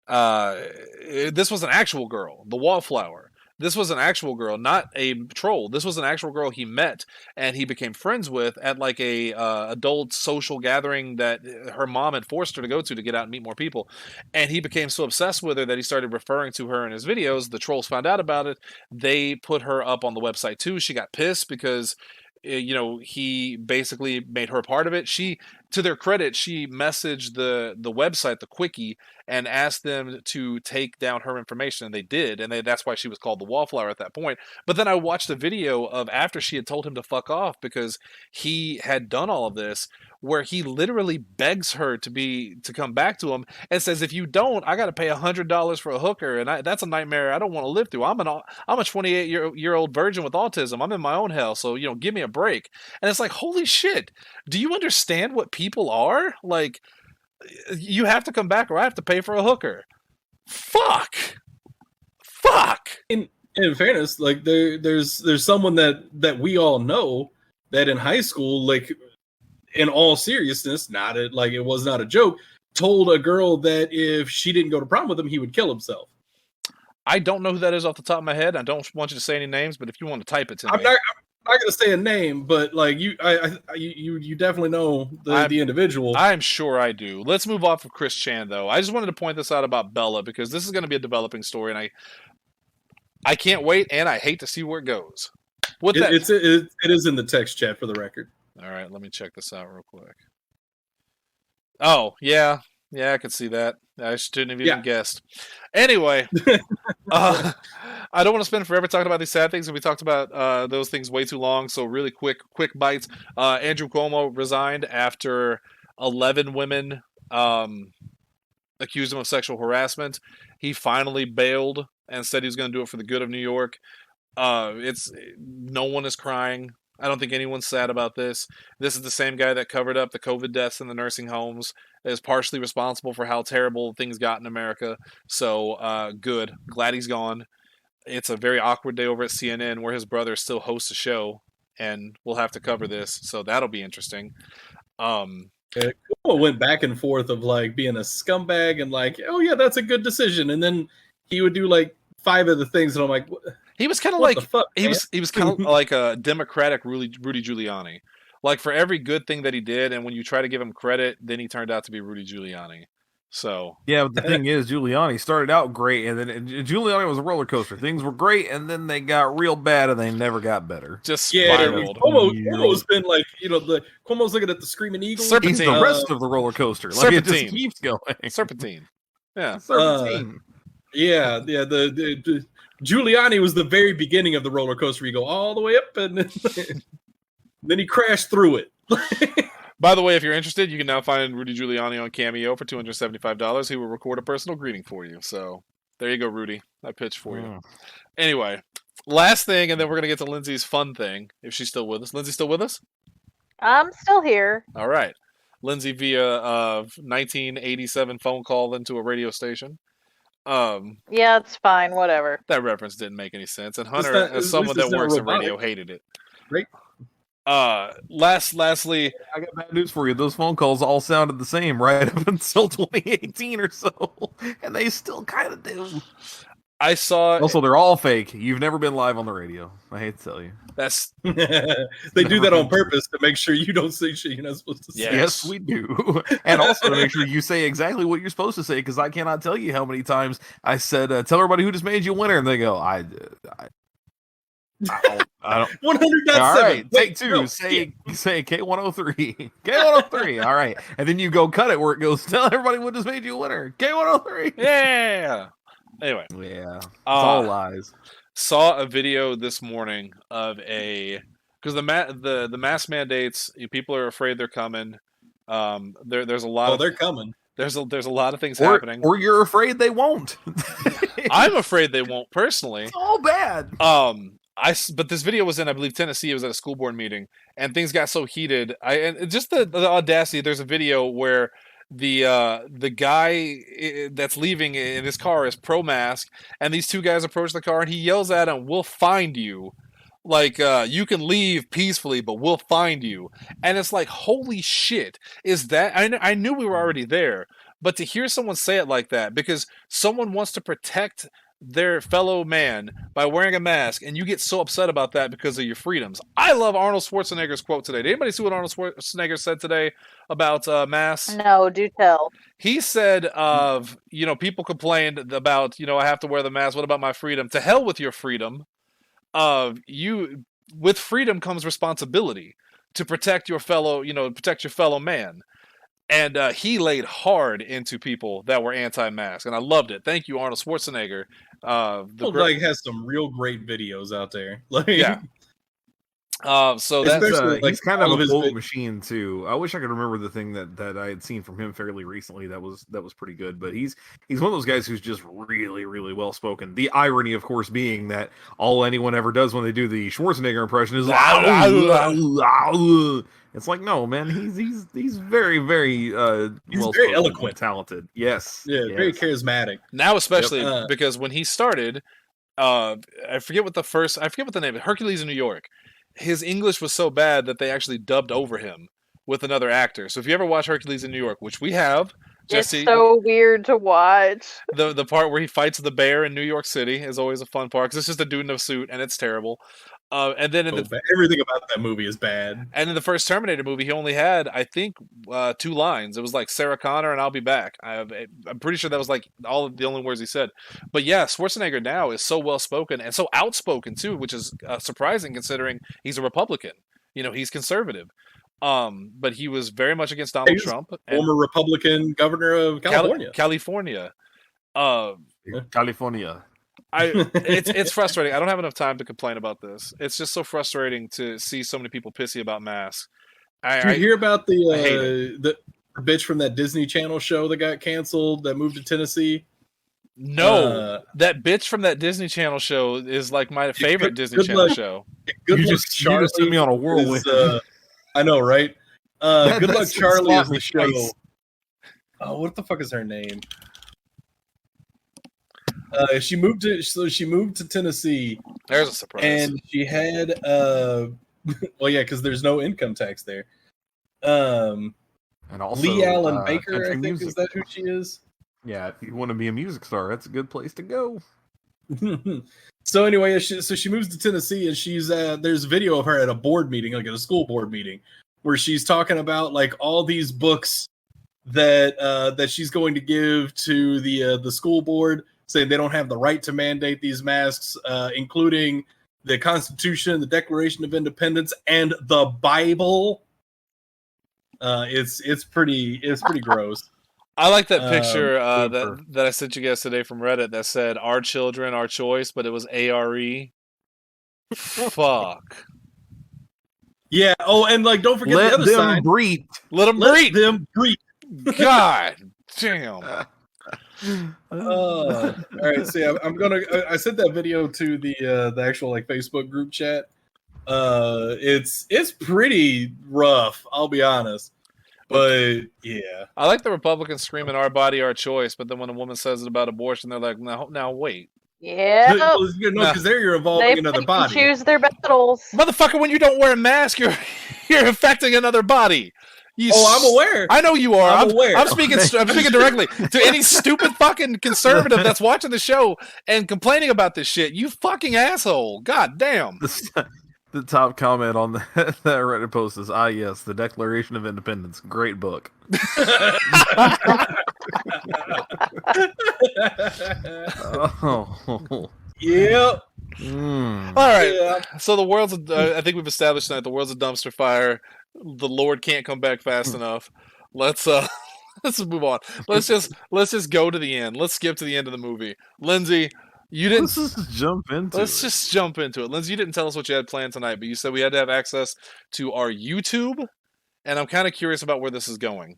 this was an actual girl, the Wallflower. This was an actual girl, not a troll. This was an actual girl he met and he became friends with at like a adult social gathering that her mom had forced her to go to get out and meet more people. And he became so obsessed with her that he started referring to her in his videos. The trolls found out about it. They put her up on the website too. She got pissed because he basically made her part of it. She, to their credit, she messaged the website, the quickie, and asked them to take down her information, and they did, and that's why she was called the Wallflower at that point. But then I watched a video of after she had told him to fuck off because he had done all of this, where he literally begs her to come back to him and says, if you don't, I got to pay $100 for a hooker, and that's a nightmare I don't want to live through. I'm a 28-year-old virgin with autism. I'm in my own hell, so give me a break. And it's like, holy shit, do you understand what people are? Like, you have to come back or I have to pay for a hooker. Fuck. In fairness, like there's someone that we all know that in high school, like in all seriousness, it was not a joke, told a girl that if she didn't go to prom with him, he would kill himself. I don't know who that is off the top of my head. I don't want you to say any names, but if you want to type it to me. I'm not gonna say a name, but like you definitely know the individual. I'm sure I do. Let's move off of Chris Chan though. I just wanted to point this out about Bella because this is going to be a developing story, and I can't wait, and I hate to see where it goes. It is in the text chat for the record. All right, let me check this out real quick. Oh yeah, I could see that. I shouldn't have even guessed. Anyway, I don't want to spend forever talking about these sad things, and we talked about those things way too long. So really quick bites. Andrew Cuomo resigned after 11 women accused him of sexual harassment. He finally bailed and said he was going to do it for the good of New York. No one is crying. I don't think anyone's sad about this. This is the same guy that covered up the COVID deaths in the nursing homes, is partially responsible for how terrible things got in America. So, good. Glad he's gone. It's a very awkward day over at CNN where his brother still hosts a show, and we'll have to cover this. So that'll be interesting. Cuomo went back and forth of like being a scumbag and like, oh yeah, that's a good decision. And then he would do like 5 of the things, and I'm like, what? He was kind of like he was kind of like a Democratic Rudy Giuliani. Like for every good thing that he did, and when you try to give him credit, then he turned out to be Rudy Giuliani. So yeah, but the thing is, Giuliani started out great, and then Giuliani was a roller coaster. Things were great, and then they got real bad, and they never got better. Just spiraled. Cuomo's been like, Cuomo's looking at the Screaming Eagle. He's the rest of the roller coaster. Like it just keeps going. Serpentine. Yeah. Serpentine. The Giuliani was the very beginning of the roller coaster. You go all the way up, and then he crashed through it. By the way, if you're interested, you can now find Rudy Giuliani on Cameo for $275. He will record a personal greeting for you. So there you go, Rudy. I pitched for you. Anyway, last thing, and then we're going to get to Lindsay's fun thing, if she's still with us. Lindsay still with us? I'm still here. All right. Lindsay via 1987 phone call into a radio station. Yeah, it's fine. Whatever. That reference didn't make any sense. And Hunter, as someone that works in radio, hated it. Right. Lastly, I got bad news for you. Those phone calls all sounded the same right up until 2018 or so, and they still kind of do. I saw. Also, they're all fake. You've never been live on the radio. I hate to tell you. That's they do that on purpose to make sure you don't say shit you're not supposed to say. Yes, we do, and also to make sure you say exactly what you're supposed to say. Because I cannot tell you how many times I said, "Tell everybody who just made you a winner," and they go, "I did." I don't. 100.7. All right, take 2. No, say K103. K103. All right, and then you go cut it where it goes. Tell everybody what just made you a winner. K103. Yeah. Anyway. Yeah. It's all lies. Saw a video this morning of because the mask mandates. People are afraid they're coming. There's a lot. They're coming. There's a lot of things happening. Or you're afraid they won't. I'm afraid they won't personally. It's all bad. But this video was in, I believe, Tennessee. It was at a school board meeting, and things got so heated. And just the audacity. There's a video where the guy that's leaving in his car is pro-mask, and these 2 guys approach the car, and he yells at him, "We'll find you." Like, you can leave peacefully, but we'll find you. And it's like, holy shit, is that... I knew we were already there, but to hear someone say it like that, because someone wants to protect their fellow man by wearing a mask, and you get so upset about that because of your freedoms. I love Arnold Schwarzenegger's quote today. Did anybody see what Arnold Schwarzenegger said today about masks? No, do tell. He said, people complained about, I have to wear the mask. What about my freedom? To hell with your freedom. With freedom comes responsibility to protect your fellow man. And he laid hard into people that were anti-mask, and I loved it. Thank you, Arnold Schwarzenegger. Has some real great videos out there. Yeah. So that's he's kind of a bullet machine too. I wish I could remember the thing that I had seen from him fairly recently that was pretty good. But he's one of those guys who's just really, really well spoken. The irony, of course, being that all anyone ever does when they do the Schwarzenegger impression is it's like, no, man, he's very, very he's very eloquent, talented. Yes, very charismatic. Now, especially because when he started, I forget what the name of Hercules in New York. His English was so bad that they actually dubbed over him with another actor. So if you ever watch Hercules in New York, which we have, Jesse, It's so weird to watch. the part where he fights the bear in New York City is always a fun part because it's just a dude in a suit and it's terrible. And then everything about that movie is bad. And in the first Terminator movie, he only had, I think, 2 lines. It was like Sarah Connor and I'll be back. I'm pretty sure that was like all of the only words he said. But yeah, Schwarzenegger now is so well spoken and so outspoken too, which is surprising considering he's a Republican. You know, he's conservative. But he was very much against Donald Trump. Former Republican governor of California. California. It's frustrating. I don't have enough time to complain about this. It's just so frustrating to see so many people pissy about masks. Did you hear about the bitch from that Disney Channel show that got canceled that moved to Tennessee? No, that bitch from that Disney Channel show is like my favorite Disney Channel show. Good You Luck just Charlie sent me on a whirlwind. I know, right? Good Luck That's Charlie is the sloppy show. face. Oh, what the fuck is her name? She moved to Tennessee. There's a surprise. And she had well, yeah, because there's no income tax there. And also Lee Allen Baker, country I think, music. is that who she is? Yeah, if you want to be a music star, that's a good place to go. So anyway, so she moves to Tennessee, and she's there's video of her at a board meeting, like at a school board meeting, where she's talking about like all these books that she's going to give to the school board, saying they don't have the right to mandate these masks, including the Constitution, the Declaration of Independence, and the Bible. It's pretty gross. I like that picture that I sent you guys today from Reddit that said "Our children, our choice," but it was ARE. Fuck. Yeah. Oh, and like, don't forget the other side. Breathe. Let them Let breathe. them breathe. God damn. All right. So yeah, I sent that video to the actual like Facebook group chat. It's pretty rough. I'll be honest. But yeah, I like the Republicans screaming "Our body, our choice," but then when a woman says it about abortion, they're like, "Now wait, Yeah. no, because there you're involving another body. Choose their battles. motherfucker! When you don't wear a mask, you're affecting another body." I'm aware. I know you are. I'm aware. I'm speaking directly to any stupid fucking conservative that's watching the show and complaining about this shit. You fucking asshole! God damn. The top comment on that Reddit post is, yes, the Declaration of Independence. Great book. Oh. Yep. All right. Yeah. So the world's. I think we've established tonight the world's a dumpster fire. The Lord can't come back fast enough. Let's move on. Let's just go to the end. Let's skip to the end of the movie. Lindsay, you didn't. Let's just jump into it. Let's just jump into it. Lindsay, you didn't tell us what you had planned tonight, but you said we had to have access to our YouTube, and I'm kind of curious about where this is going.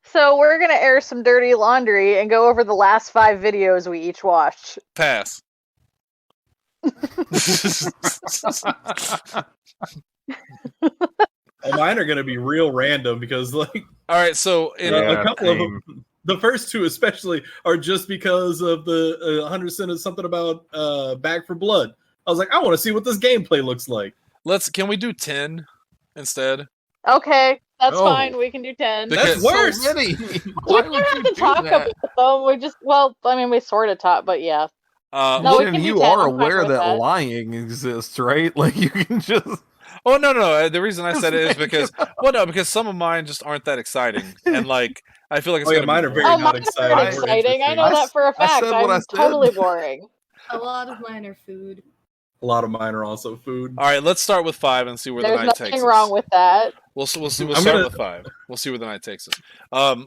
So we're gonna air some dirty laundry and go over the last 5 videos we each watched. Pass. Mine are going to be real random because, like, All right. So a couple of them, the first 2 especially, are just because of the 100 sent something about Back for Blood. I was like, I want to see what this gameplay looks like. can we do 10 instead? Okay, that's fine. We can do 10. Because- That's worse. So many. We Why don't would have you to do talk that? about them. We sort of talk, but yeah. No, we can do you 10, are I'm fine aware with that that. lying exists, right? Like, you can just... Oh no! The reason I said it is because because some of mine just aren't that exciting, and like I feel like it's gonna Mine be are very Oh, not mine exciting. are or exciting. I interesting. know that for a I fact. said what I I'm said. totally boring. A lot of mine are food. A lot of mine are also food. All right, let's start with 5 and see where There's the night takes nothing us. wrong with that. We'll I'm start gonna- with 5. We'll see where the night takes us.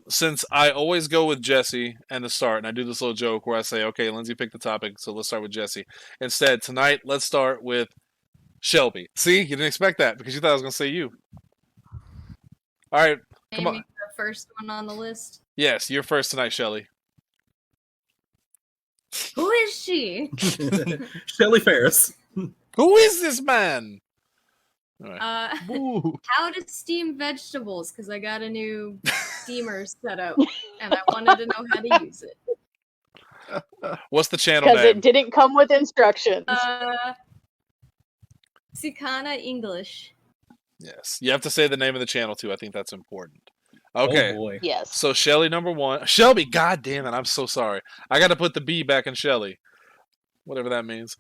Since I always go with Jesse and the start, and I do this little joke where I say, "Okay, Lindsay picked the topic, so let's start with Jesse." Instead, tonight, let's start with Shelby. See, you didn't expect that because you thought I was going to say you. All right, come on. Naming the first one on the list. Yes, you're first tonight, Shelly. Who is she? Shelley Ferris. Who is this man? All right. Ooh. How to steam vegetables, because I got a new steamer set up, and I wanted to know how to use it. What's the channel Because name? it didn't come with instructions. Sikana English. Yes. You have to say the name of the channel too. I think that's important. Okay. Oh boy. Yes. So Shelly number 1. Shelby, god damn it, I'm so sorry. I got to put the B back in Shelly. Whatever that means.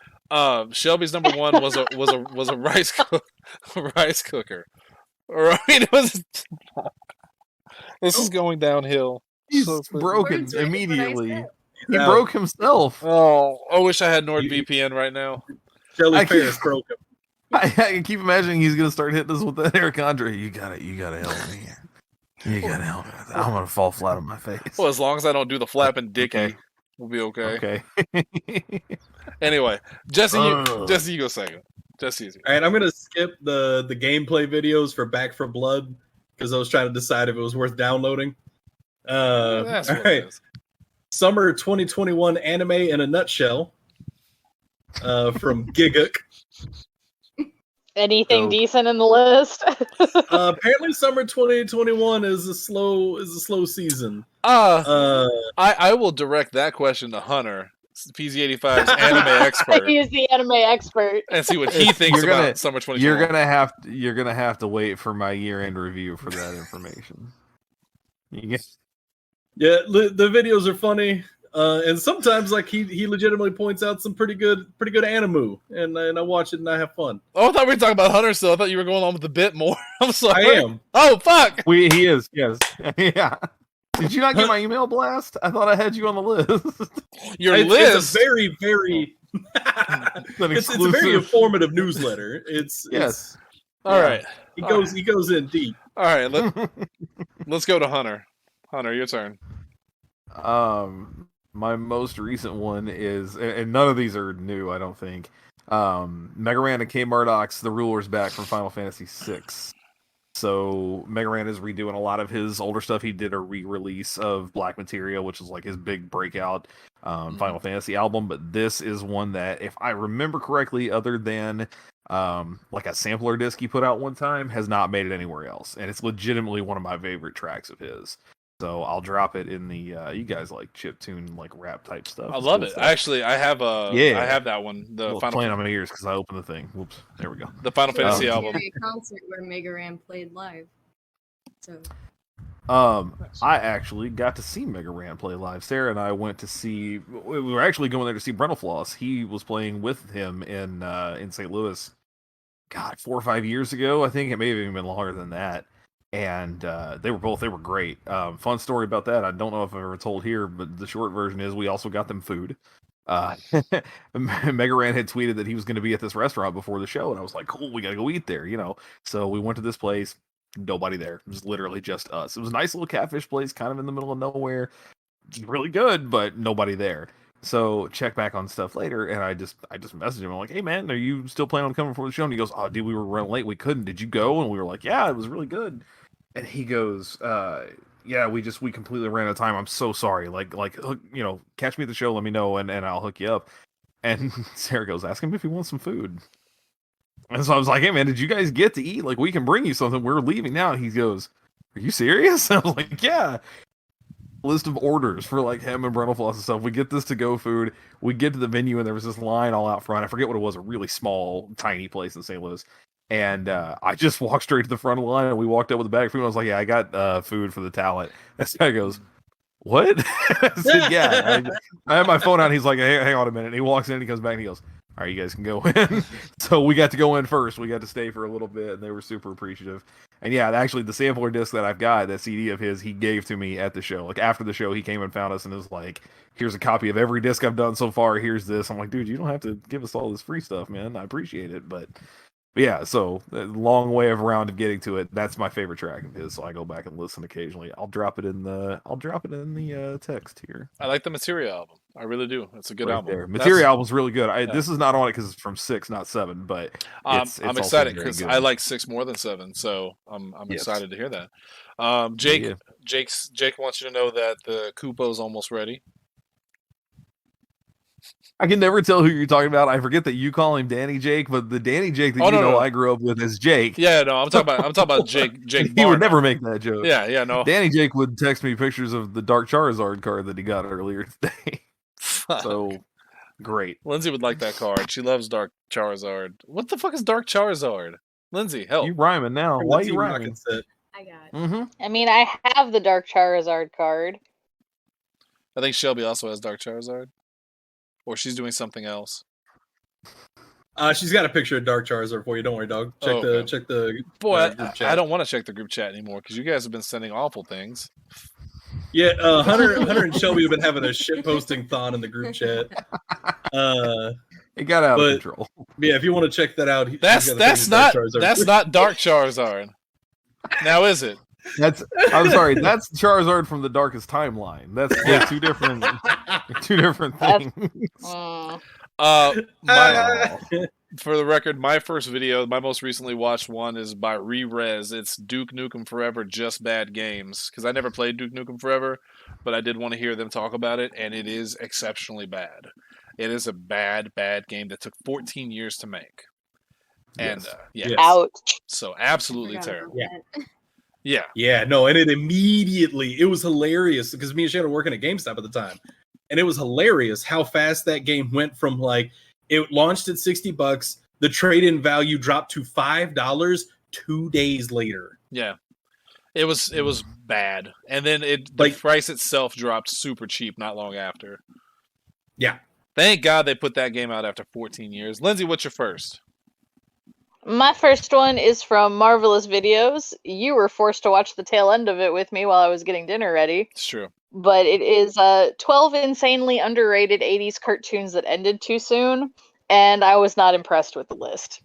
Shelby's number 1 was a rice cooker. Or I mean, it was. This is going downhill. He's so quick. broken Words right, immediately. what He Yeah. broke himself. Oh, I wish I had NordVPN right now. Shelly I Ferris keep- broke him. I can keep imagining he's gonna start hitting us with that Eric Andre. You gotta help me. You gotta help me. I'm gonna fall flat on my face. Well, as long as I don't do the flapping dicky, Okay. we'll be okay. Okay. Anyway, Jesse, Ugh. Jesse, you go second. Jesse. All right, I'm gonna skip the gameplay videos for Back for Blood because I was trying to decide if it was worth downloading. That's all what right. it is. Summer 2021 anime in a nutshell from Giguk. Anything So- decent in the list? Apparently, summer 2021 is a slow season. I will direct that question to Hunter, PZ85's anime expert, He's the anime expert. and see what he thinks You're gonna- about summer 2021. You're gonna have to wait for my year-end review for that information. You get Yeah, the videos are funny, and sometimes like he legitimately points out some pretty good anime, and I watch it and I have fun. Oh, I thought we were talking about Hunter still. I thought you were going on with the bit more. I'm sorry. I am. Oh, fuck. he is, yes. Yeah. Did you not get my email blast? I thought I had you on the list. Your It's list. a very it's a very informative newsletter. It's Yes. All right. he goes in deep. All right. Let's go to Hunter. Hunter, your turn. My most recent one is, and none of these are new, I don't think. Mega Ran and K Murdoch's The Ruler's back from Final Fantasy VI. So Mega Ran is redoing a lot of his older stuff. He did a re-release of Black Materia, which is like his big breakout Final Fantasy album. But this is one that, if I remember correctly, other than like a sampler disc he put out one time, has not made it anywhere else. And it's legitimately one of my favorite tracks of his. So I'll drop it in the you guys like chiptune like rap type stuff. I It's love cool it. stuff. Actually, I have Yeah. I have that one. The Well, Final playing on my ears because I opened the thing. Whoops. There we go. the Final Fantasy Oh. album. A concert where Mega Ran played live. So I actually got to see Mega Ran play live. Sarah and I went to see. We were actually going there to see Brentalfloss. He was playing with him in St. Louis. God, 4 or 5 years ago. I think it may have even been longer than that. And they were great. Fun story about that. I don't know if I've ever told here, but the short version is we also got them food. Mega Ran had tweeted that he was going to be at this restaurant before the show, and I was like, cool, we got to go eat there, you know. So we went to this place. Nobody there. It was literally just us. It was a nice little catfish place, kind of in the middle of nowhere. Really good, but nobody there. So check back on stuff later, and I just messaged him. I'm like, hey man, are you still planning on coming for the show? And he goes, oh dude, we were running late, we couldn't. Did you go? And we were like, yeah, it was really good. And he goes, yeah, we completely ran out of time. I'm so sorry. Like, you know, catch me at the show, let me know, and I'll hook you up. And Sarah goes, ask him if he wants some food. And so I was like, hey man, did you guys get to eat? Like, we can bring you something. We're leaving now. And he goes, are you serious? I was like, yeah. List of orders for like him and Brentalfloss and stuff. We get this to go food. We get to the venue and there was this line all out front. I forget what it was, a really small, tiny place in St. Louis. And I just walked straight to the front of the line and we walked up with a bag of food. And I was like, yeah, I got food for the talent. This guy goes, what? I said, yeah. I had my phone out. And he's like, hey, hang on a minute. And he walks in and he comes back and he goes, all right, you guys can go in. So we got to go in first. We got to stay for a little bit and they were super appreciative. And yeah, actually the sampler disc that I've got, that CD of his, he gave to me at the show. Like after the show, he came and found us and was like, here's a copy of every disc I've done so far. Here's this. I'm like, dude, you don't have to give us all this free stuff, man. I appreciate it. But yeah, so a long way of around of getting to it. That's my favorite track of his. So I go back and listen occasionally. I'll drop it in the text here. I like the Materia album. I really do. It's a good Right album. there. Materia album's really good. Yeah. This is not on it because it's from 6, not 7. But I'm also excited very because good. I like 6 more than 7, so I'm Yes. excited to hear that. Jake, Yeah. Jake wants you to know that the Koopo's almost ready. I can never tell who you're talking about. I forget that you call him Danny Jake, but the Danny Jake that no. I grew up with is Jake. Yeah, no, I'm talking about Jake. Jake. He would Barn. never make that joke. Yeah, no. Danny Jake would text me pictures of the Dark Charizard card that he got earlier today. So great. Lindsay would like that card. She loves Dark Charizard. What the fuck is Dark Charizard? Lindsay, help. You rhyming now? Why are you rhyming? I got it. Mm-hmm. I mean, I have the Dark Charizard card. I think Shelby also has Dark Charizard, or she's doing something else. She's got a picture of Dark Charizard for you. Don't worry, dog. Check the Boy, group chat. I don't want to check the group chat anymore because you guys have been sending awful things. Yeah, Hunter and Shelby have been having a shit posting thon in the group chat. It got out of control. Yeah, if you want to check that out, That's not Dark Charizard. Now is it? I'm sorry. That's Charizard from the Darkest Timeline. That's two different things. For the record, my first video, my most recently watched one, is by Re-Rez. It's Duke Nukem Forever, Just Bad Games. Because I never played Duke Nukem Forever, but I did want to hear them talk about it, and it is exceptionally bad. It is a bad, bad game that took 14 years to make. And, Yes. Ouch. So, absolutely terrible. Yeah. Yeah. No, and it was hilarious because me and Shannon were working at GameStop at the time. And it was hilarious how fast that game went from like, it launched at $60. The trade-in value dropped to $5 2 days later. Yeah. It was bad. And then the price itself dropped super cheap not long after. Yeah. Thank God they put that game out after 14 years. Lindsay, what's your first? My first one is from Marvelous Videos. You were forced to watch the tail end of it with me while I was getting dinner ready. It's true. But it is 12 insanely underrated 80s cartoons that ended too soon, and I was not impressed with the list.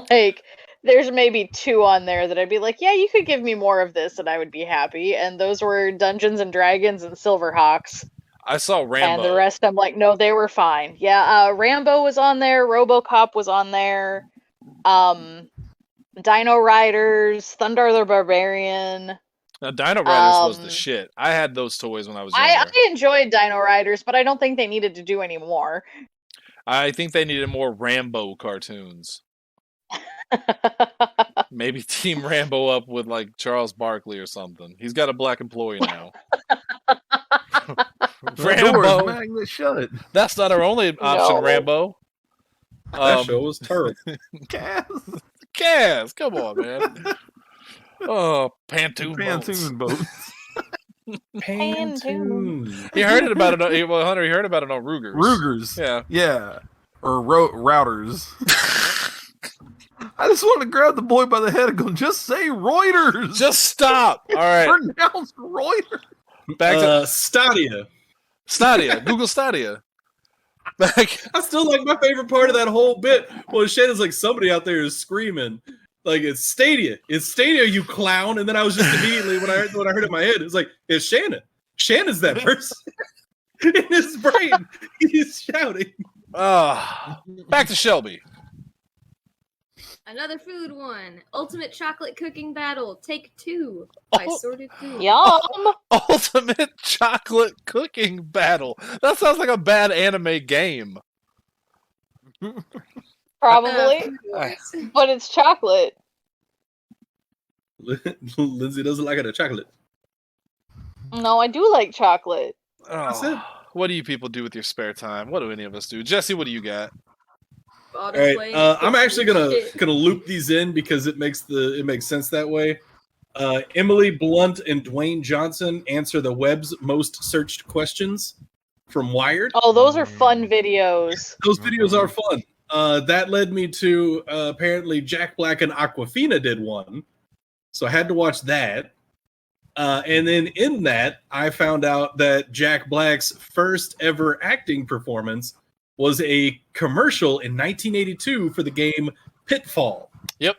Like, there's maybe 2 on there that I'd be like, yeah, you could give me more of this and I would be happy, and those were Dungeons and Dragons and Silverhawks. I saw Rambo. And the rest, I'm like, no, they were fine. Yeah, Rambo was on there, RoboCop was on there, Dino Riders, Thunder the Barbarian. Now, Dino Riders was the shit. I had those toys when I was younger. I enjoyed Dino Riders, but I don't think they needed to do any more. I think they needed more Rambo cartoons. Maybe team Rambo up with like Charles Barkley or something. He's got a black employee now. Rambo, magnet shut. That's not our only option, No. Rambo. That show was terrible. Kaz, come on, man. Oh, Pontoon boats. Pantoon. He heard about it. Well, Hunter, he heard about it on Rugers. Yeah. Or routers. I just want to grab the boy by the head and go, just say Reuters. Just stop. All right. Pronounce Reuters. Back to Stadia. Google Stadia. Back. I still like my favorite part of that whole bit. Well, Shannon's like, somebody out there is screaming. Like, it's Stadia, you clown. And then I was just immediately, when I heard it in my head, it was like, it's Shannon. Shannon's that person. In his brain, he's shouting. Back to Shelby. Another food one. Ultimate Chocolate Cooking Battle, Take 2 by Sorted Food. Yum! Ultimate Chocolate Cooking Battle. That sounds like a bad anime game. Probably. But it's chocolate. Lindsay doesn't like it a chocolate. No, I do like chocolate. That's it. What do you people do with your spare time? What do any of us do? Jesse, what do you got? All right, I'm actually gonna loop these in because it makes sense that way. Emily Blunt and Dwayne Johnson answer the web's most searched questions from Wired. Oh, those are fun videos. Those videos are fun. That led me to apparently Jack Black and Aquafina did one, so I had to watch that. And then in that, I found out that Jack Black's first ever acting performance was a commercial in 1982 for the game Pitfall. Yep,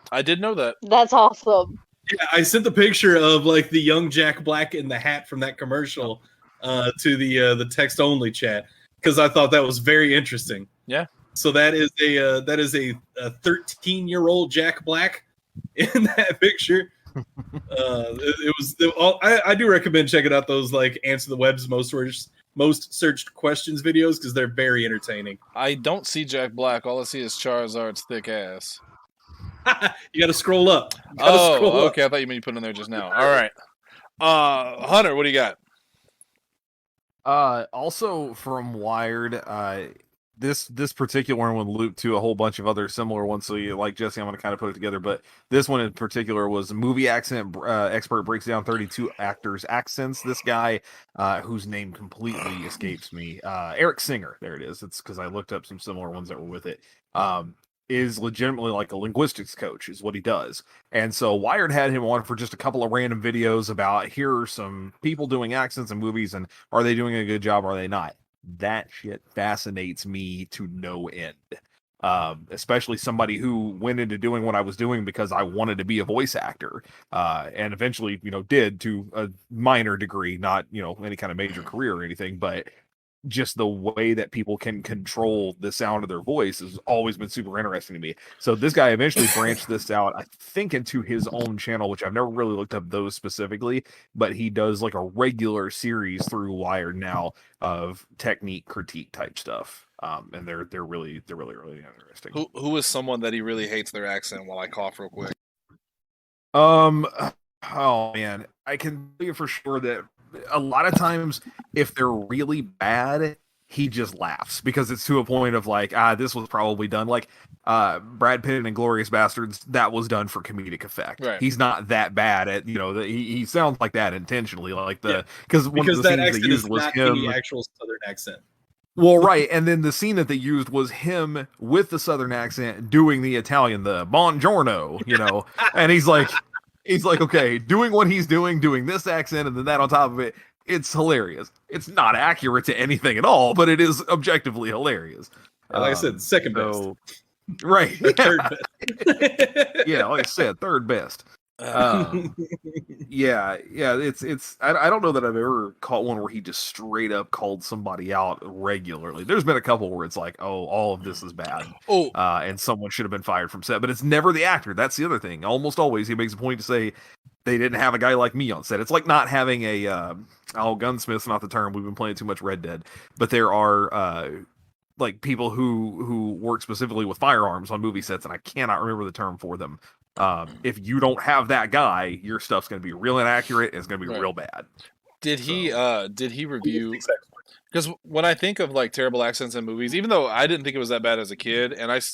I did know that. That's awesome. Yeah, I sent the picture of like the young Jack Black in the hat from that commercial to the text only chat because I thought that was very interesting. Yeah. So that is a 13-year-old Jack Black in that picture. I do recommend checking out those like answer the web's most searched questions videos because they're very entertaining. I don't see Jack Black. All I see is Charizard's thick ass. You got to scroll up. Okay. I thought you meant you put it in there just now. All right. Hunter, what do you got? Also from Wired, this particular one looped to a whole bunch of other similar ones. So you like Jesse, I'm going to kind of put it together. But this one in particular was movie accent expert breaks down 32 actors' accents. This guy, whose name completely escapes me, Eric Singer. There it is. It's because I looked up some similar ones that were with it. Is legitimately like a linguistics coach, is what he does. And so Wired had him on for just a couple of random videos about here are some people doing accents in movies, and are they doing a good job? Or are they not? That shit fascinates me to no end. Especially somebody who went into doing what I was doing because I wanted to be a voice actor, and eventually, did to a minor degree, not, any kind of major career or anything, but just the way that people can control the sound of their voice has always been super interesting to me. So this guy eventually branched this out, I think, into his own channel, which I've never really looked up those specifically, but he does like a regular series through Wired now of technique critique type stuff. And they're really interesting. Who is someone that he really hates their accent? While I cough real quick. Oh man, I can tell you for sure that a lot of times, if they're really bad, he just laughs because it's to a point of like, this was probably done. Like Brad Pitt in Inglourious Bastards, that was done for comedic effect. Right. He's not that bad at, he sounds like that intentionally, like because one of the that scenes they used was him. Any actual Southern accent. Well, right, and then the scene that they used was him with the Southern accent doing the Italian, the buongiorno, and he's like, okay, doing what he's doing this accent, and then that on top of it, it's hilarious. It's not accurate to anything at all, but it is objectively hilarious. Like I said, second best. Right. Third best. Yeah, like I said, third best. Yeah, it's I don't know that I've ever caught one where he just straight up called somebody out regularly. There's been a couple where it's like, oh, all of this is bad. And someone should have been fired from set, but it's never the actor. That's the other thing. Almost always he makes a point to say they didn't have a guy like me on set. It's like not having a gunsmith's not the term. We've been playing too much Red Dead, but there are like people who work specifically with firearms on movie sets, and I cannot remember the term for them. If you don't have that guy, your stuff's going to be real inaccurate. And it's going to be real bad. Did he review? Because when I think of like terrible accents in movies, even though I didn't think it was that bad as a kid, and I just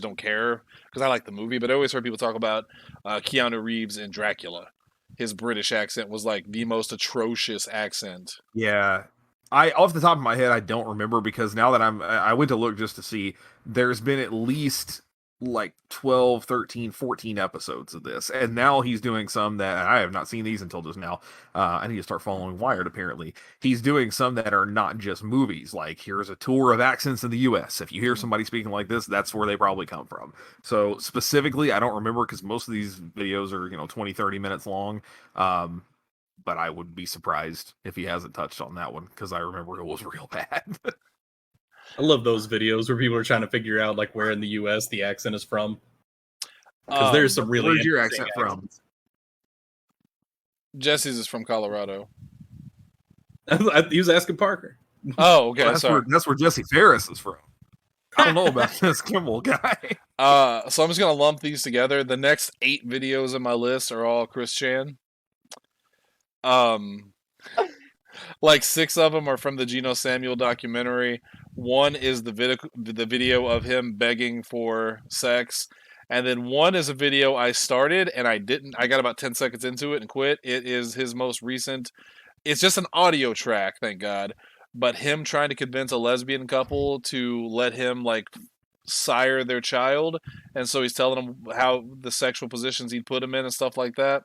don't care because I like the movie. But I always heard people talk about Keanu Reeves in Dracula. His British accent was like the most atrocious accent. Yeah. Off the top of my head, I don't remember because now that I went to look just to see, there's been at least like 12, 13, 14 episodes of this. And now he's doing some that I have not seen these until just now. I need to start following Wired, apparently. He's doing some that are not just movies. Like, here's a tour of accents in the U.S. If you hear somebody speaking like this, that's where they probably come from. So specifically, I don't remember because most of these videos are, 20, 30 minutes long. But I would be surprised if he hasn't touched on that one because I remember it was real bad. I love those videos where people are trying to figure out like where in the U.S. the accent is from. Because there's some really where's your accent from? Jesse's is from Colorado. He was asking Parker. Oh, okay. Well, that's where Jesse Ferris is from. I don't know about this Kimmel guy. So I'm just gonna lump these together. The next 8 videos on my list are all Chris Chan. Like 6 of them are from the Geno Samuel documentary. One is the video of him begging for sex, and then one is a video I started and I didn't. I got about 10 seconds into it and quit. It is his most recent. It's just an audio track, thank God. But him trying to convince a lesbian couple to let him like sire their child, and so he's telling them how the sexual positions he'd put him in and stuff like that.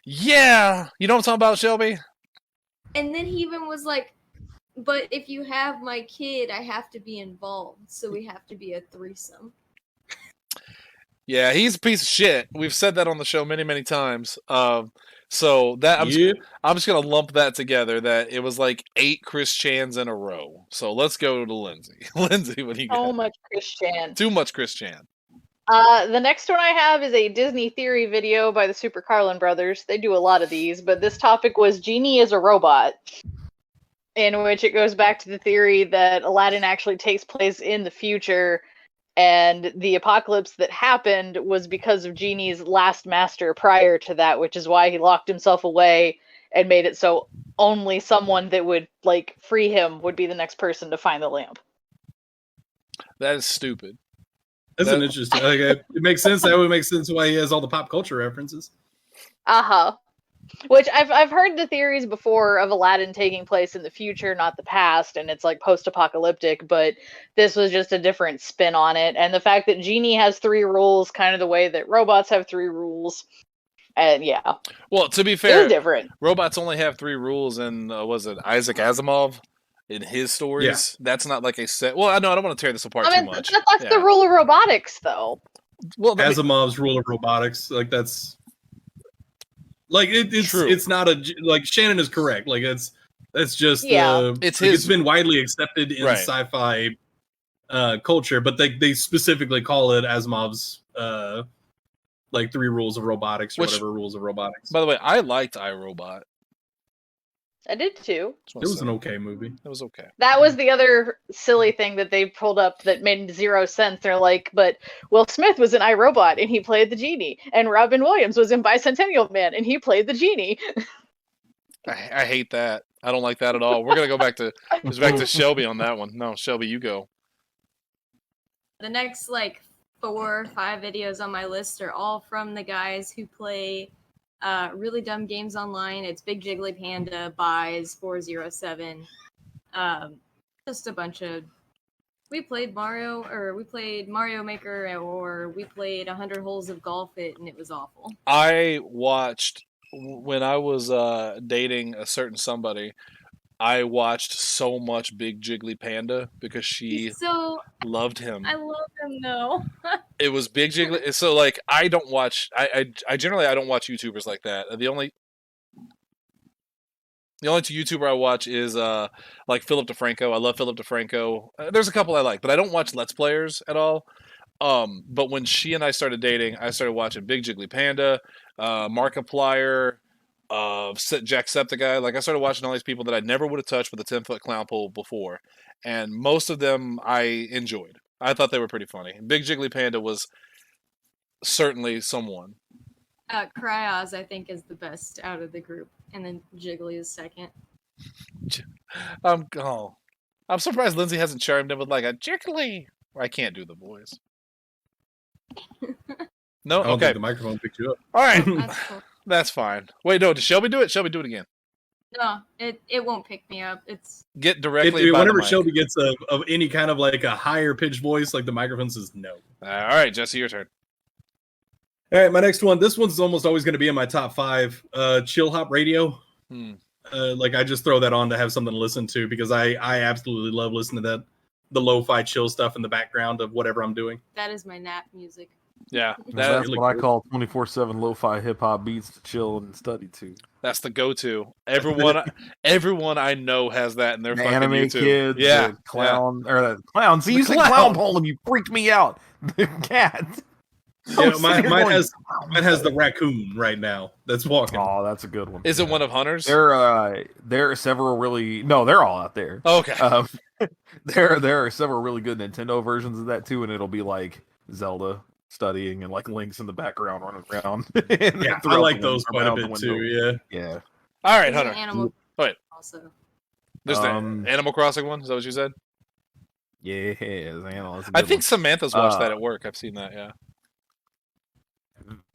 Yeah, you know what I'm talking about, Shelby? And then he even was like, but if you have my kid, I have to be involved, so we have to be a threesome. Yeah, he's a piece of shit. We've said that on the show many, many times. So that I'm just gonna lump that together. That it was like 8 Chris Chans in a row. So let's go to Lindsay. Lindsay, what do you got? So much Chris Chan. Too much Chris Chan. The next one I have is a Disney theory video by the Super Carlin brothers. They do a lot of these, but this topic was Genie is a robot, in which it goes back to the theory that Aladdin actually takes place in the future, and the apocalypse that happened was because of Genie's last master prior to that, which is why he locked himself away and made it so only someone that would like free him would be the next person to find the lamp. That is stupid. That's an interesting. Like, it makes sense. That would make sense why he has all the pop culture references. Which I've heard the theories before of Aladdin taking place in the future, not the past, and it's like post-apocalyptic, but this was just a different spin on it. And the fact that Genie has 3 rules, kind of the way that robots have 3 rules. And yeah. Well, to be It fair, was different. robots only have 3 rules, and was it Isaac Asimov in his stories? Yeah. That's not like a set. Well, I don't want to tear this apart too much. That's the rule of robotics, though. Well, Asimov's rule of robotics, like that's like it's true. It's not a like Shannon is correct. Like it's just it's been widely accepted in sci-fi culture, but they specifically call it Asimov's like 3 rules of robotics or whatever rules of robotics. By the way, I liked iRobot. I did too. It was an okay movie. It was okay. That was the other silly thing that they pulled up that made 0 sense. They're like, but Will Smith was in iRobot and he played the genie, and Robin Williams was in Bicentennial Man and he played the genie. I hate that. I don't like that at all. We're gonna go back to Shelby on that one. No, Shelby, you go. The next 4 or 5 videos on my list are all from the guys who play really dumb games online. It's Big Jiggly Panda, Buys, 407. Just a bunch of. We played Mario Maker, or we played 100 Holes of Golf and it was awful. I watched when I was dating a certain somebody. I watched so much Big Jiggly Panda because she loved him. I love him though. It was Big Jiggly. So I don't watch. I generally don't watch YouTubers like that. The only 2 YouTuber I watch is Philip DeFranco. I love Philip DeFranco. There's a couple I like, but I don't watch Let's Players at all. But when she and I started dating, I started watching Big Jiggly Panda, Markiplier. Jacksepticeye. I started watching all these people that I never would have touched with a 10-foot clown pole before, and most of them I enjoyed. I thought they were pretty funny. Big Jiggly Panda was certainly someone. Cryos, I think, is the best out of the group, and then Jiggly is second. I'm surprised Lindsay hasn't chimed in with a Jiggly. I can't do the voice. No, I don't okay. think the microphone picked you up. All right. That's cool. That's fine. Wait, no. Did Shelby do it? Shelby, do it again. No, it won't pick me up. It's get directly. Whenever Shelby gets of any kind of a higher pitched voice, the microphone says no. All right, Jesse, your turn. All right, my next one. This one's almost always going to be in my top 5. Chill Hop Radio. I just throw that on to have something to listen to because I absolutely love listening to the lo-fi chill stuff in the background of whatever I'm doing. That is my nap music. Yeah, that's really what I call 24/7 lo-fi hip-hop beats to chill and study to. That's the go-to. Everyone I know has that in their fucking anime YouTube. Kids, yeah, clown or the clown. See, you said clown pole and you freaked me out. The cat. Yeah, mine has the raccoon right now that's walking. Oh, that's a good one. Is it one of Hunter's? There are several really they're all out there. Oh, okay. There are several really good Nintendo versions of that too, and it'll be Zelda studying and Link's in the background running around. Yeah, I like those quite a bit too. Yeah. All right, Hunter. Animal wait. Also. There's the Animal Crossing one. Is that what you said? Yeah, Animal. I think Samantha's watched that at work. I've seen that. Yeah.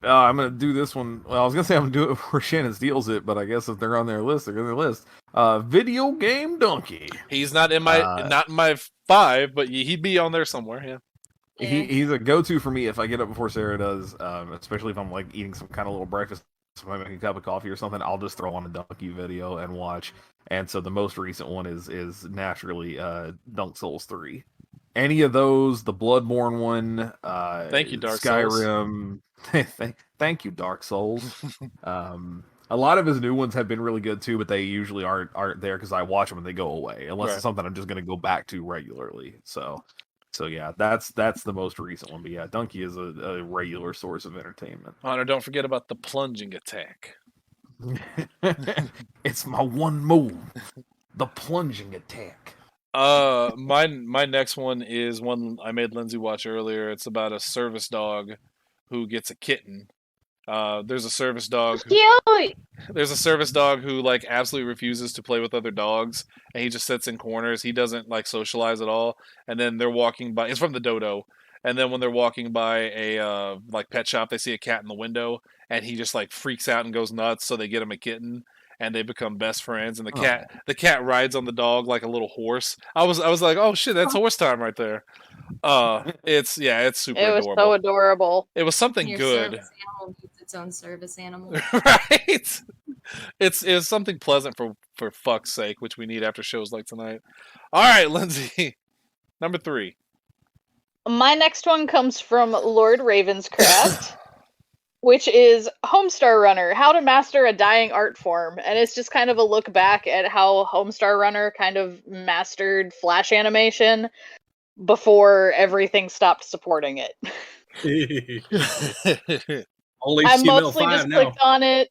I'm gonna do this one. Well, I was gonna say I'm gonna do it before Shannon steals it, but I guess if they're on their list, they're on their list. Video Game Donkey. He's not in my 5, but he'd be on there somewhere. Yeah. He's a go-to for me if I get up before Sarah does, especially if I'm eating some kind of little breakfast, if I'm making a cup of coffee or something. I'll just throw on a Donkey video and watch. And so the most recent one is naturally Dunk Souls 3. Any of those, the Bloodborne one, thank you, Dark Skyrim. Thank you, Dark Souls. A lot of his new ones have been really good too, but they usually aren't there because I watch them and they go away, unless it's something I'm just going to go back to regularly. So yeah, that's the most recent one. But yeah, Donkey is a regular source of entertainment. Hunter, don't forget about the plunging attack. It's my one move, the plunging attack. My next one is one I made Lindsay watch earlier. It's about a service dog who gets a kitten, There's a service dog. Cute. There's a service dog who like absolutely refuses to play with other dogs, and he just sits in corners. He doesn't like socialize at all. And then they're walking by. It's from the dodo. And then when they're walking by a like pet shop, they see a cat in the window, and he just like freaks out and goes nuts. So they get him a kitten, and they become best friends. And the cat rides on the dog like a little horse. I was like, oh shit, that's horse time right there. It's super It was adorable. so adorable. It was something Your good. service animal needs its own service animal. Right? It's something pleasant for fuck's sake, which we need after shows like tonight. All right, Lindsay, number 3. My next one comes from Lord Ravenscraft, which is Homestar Runner: How to Master a Dying Art Form, and it's just kind of a look back at how Homestar Runner kind of mastered Flash animation before everything stopped supporting it. Only I HTML5 mostly just now. clicked on it.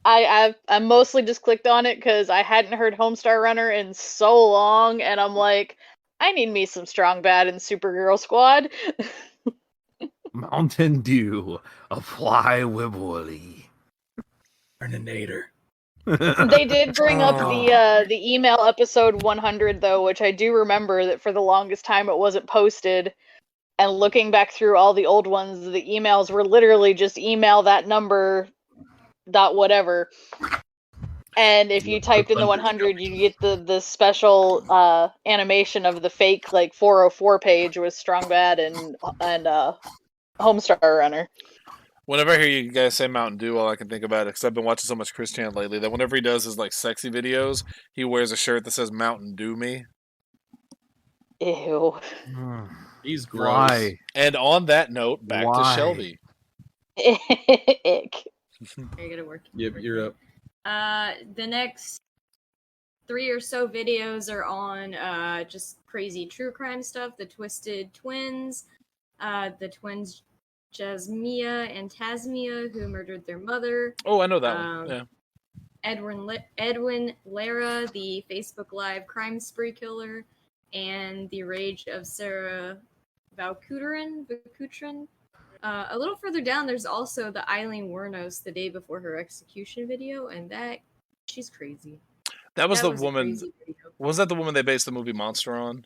I mostly just clicked on it because I hadn't heard Homestar Runner in so long, and I'm like, I need me some Strong Bad and Supergirl Squad. Mountain Dew, apply Wibbley. Terminator. They did bring up the email episode 100 though, which I do remember that for the longest time it wasn't posted. And looking back through all the old ones, the emails were literally just email that number dot whatever. And if you typed in the 100, you get the special animation of the fake like 404 page with Strong Bad and Homestar Runner. Whenever I hear you guys say Mountain Dew, all I can think about it, because I've been watching so much Chris Chan lately, that whenever he does his like sexy videos, he wears a shirt that says Mountain Dew Me. Ew. He's gross. Why? And on that note, back to Why? Shelby. Ick. I gotta work. Yep, you're up. The next 3 or so videos are on just crazy true crime stuff. The Twisted Twins, the twins Jasmia and Tasmia, who murdered their mother. Oh, I know that one. Yeah. Edwin Lara, the Facebook Live crime spree killer, and the rage of Sarah Valkutrin. A little further down, there's also the Eileen Wuornos the day before her execution video, and she's crazy. That was the a woman. crazy video. Was that the woman they based the movie Monster on?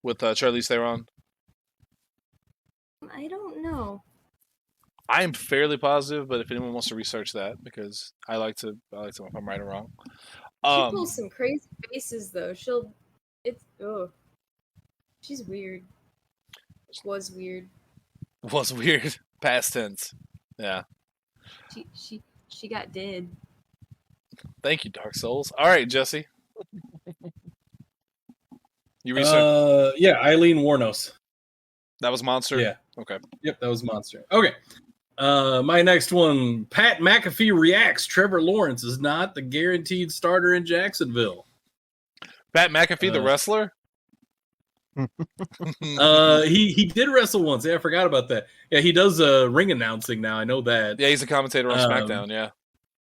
With Charlize Theron? I don't know. I am fairly positive, but if anyone wants to research that, because I like to know if I'm right or wrong. She pulls some crazy faces though. She's weird. Was weird. Was weird. Past tense. Yeah. She got dead. Thank you, Dark Souls. All right, Jesse. You research. Yeah, Eileen Wuornos. That was Monster? Yeah. Okay. Yep, that was Monster. Okay. My next one, Pat McAfee reacts. Trevor Lawrence is not the guaranteed starter in Jacksonville. Pat McAfee, the wrestler? He did wrestle once. Yeah, I forgot about that. Yeah, he does ring announcing now. I know that. Yeah, he's a commentator on SmackDown, yeah.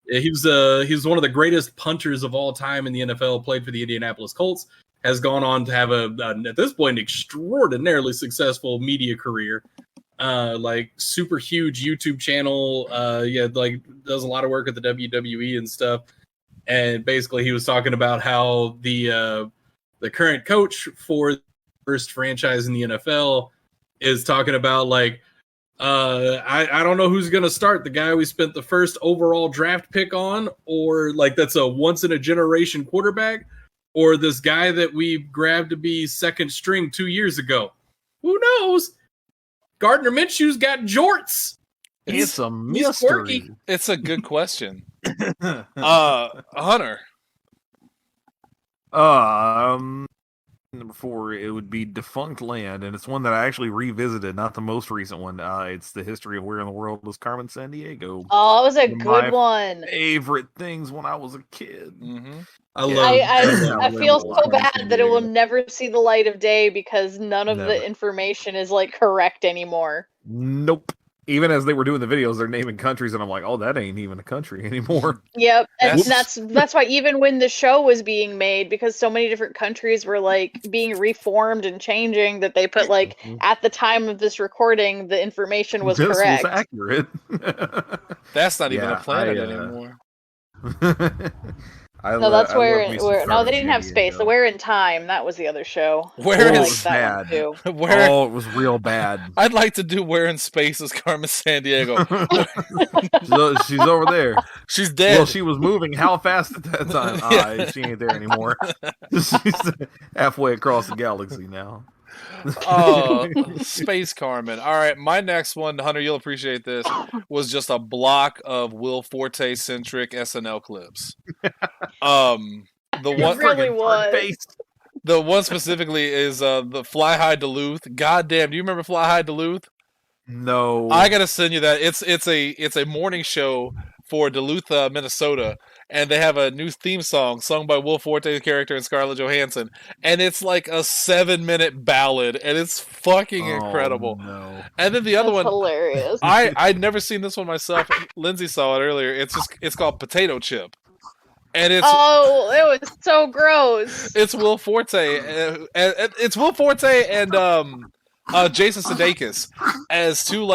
Yeah, he was one of the greatest punters of all time in the NFL, played for the Indianapolis Colts, has gone on to have at this point, an extraordinarily successful media career. Like super huge YouTube channel. Like does a lot of work at the WWE and stuff. And basically he was talking about how the current coach for the first franchise in the NFL is talking about like, I don't know who's going to start, the guy we spent the first overall draft pick on, or like that's a once in a generation quarterback, or this guy that we grabbed to be second string 2 years ago. Who knows? Gardner Minshew's got jorts. It's a he's quirky. mystery. It's a good question. Hunter. Number 4, it would be Defunct Land, and it's one that I actually revisited, not the most recent one. It's the history of where in the world was Carmen Sandiego. Oh, it was a One of good my one. Favorite things when I was a kid. Mm-hmm. I feel so bad that it will never see the light of day because none of the information is like correct anymore. Nope. even as they were doing the videos, they're naming countries, and I'm like, oh, that ain't even a country anymore. Yep, and That's- that's why even when the show was being made, because so many different countries were like being reformed and changing, that they put like at the time of this recording, the information was this correct. was accurate. That's not even a Yeah, planet I, anymore. No, that's where no, no, they didn't have space. The Where in Time, that was the other show. Where I in liked that one too. Where Oh, it was real bad. I'd like to do Where in Space is Carmen Sandiego. She's over there. She's dead. Well, she was moving how fast at that time? She ain't there anymore. She's halfway across the galaxy now. Oh, Space Carmen. All right, my next one, Hunter, you'll appreciate this, was just a block of Will Forte centric SNL clips. The one, really was. the one specifically is the Fly High Duluth. Goddamn, do you remember Fly High Duluth? No, I gotta send you that. It's a morning show for Duluth, Minnesota, and they have a new theme song sung by Will Forte's character and Scarlett Johansson, and it's like a 7-minute ballad, and it's fucking incredible. No. And then the other That's one, hilarious. I'd never seen this one myself. Lindsay saw it earlier. It's called Potato Chip, and it's Oh, it was so gross. it's Will Forte, and it's Will Forte and Jason Sudeikis as two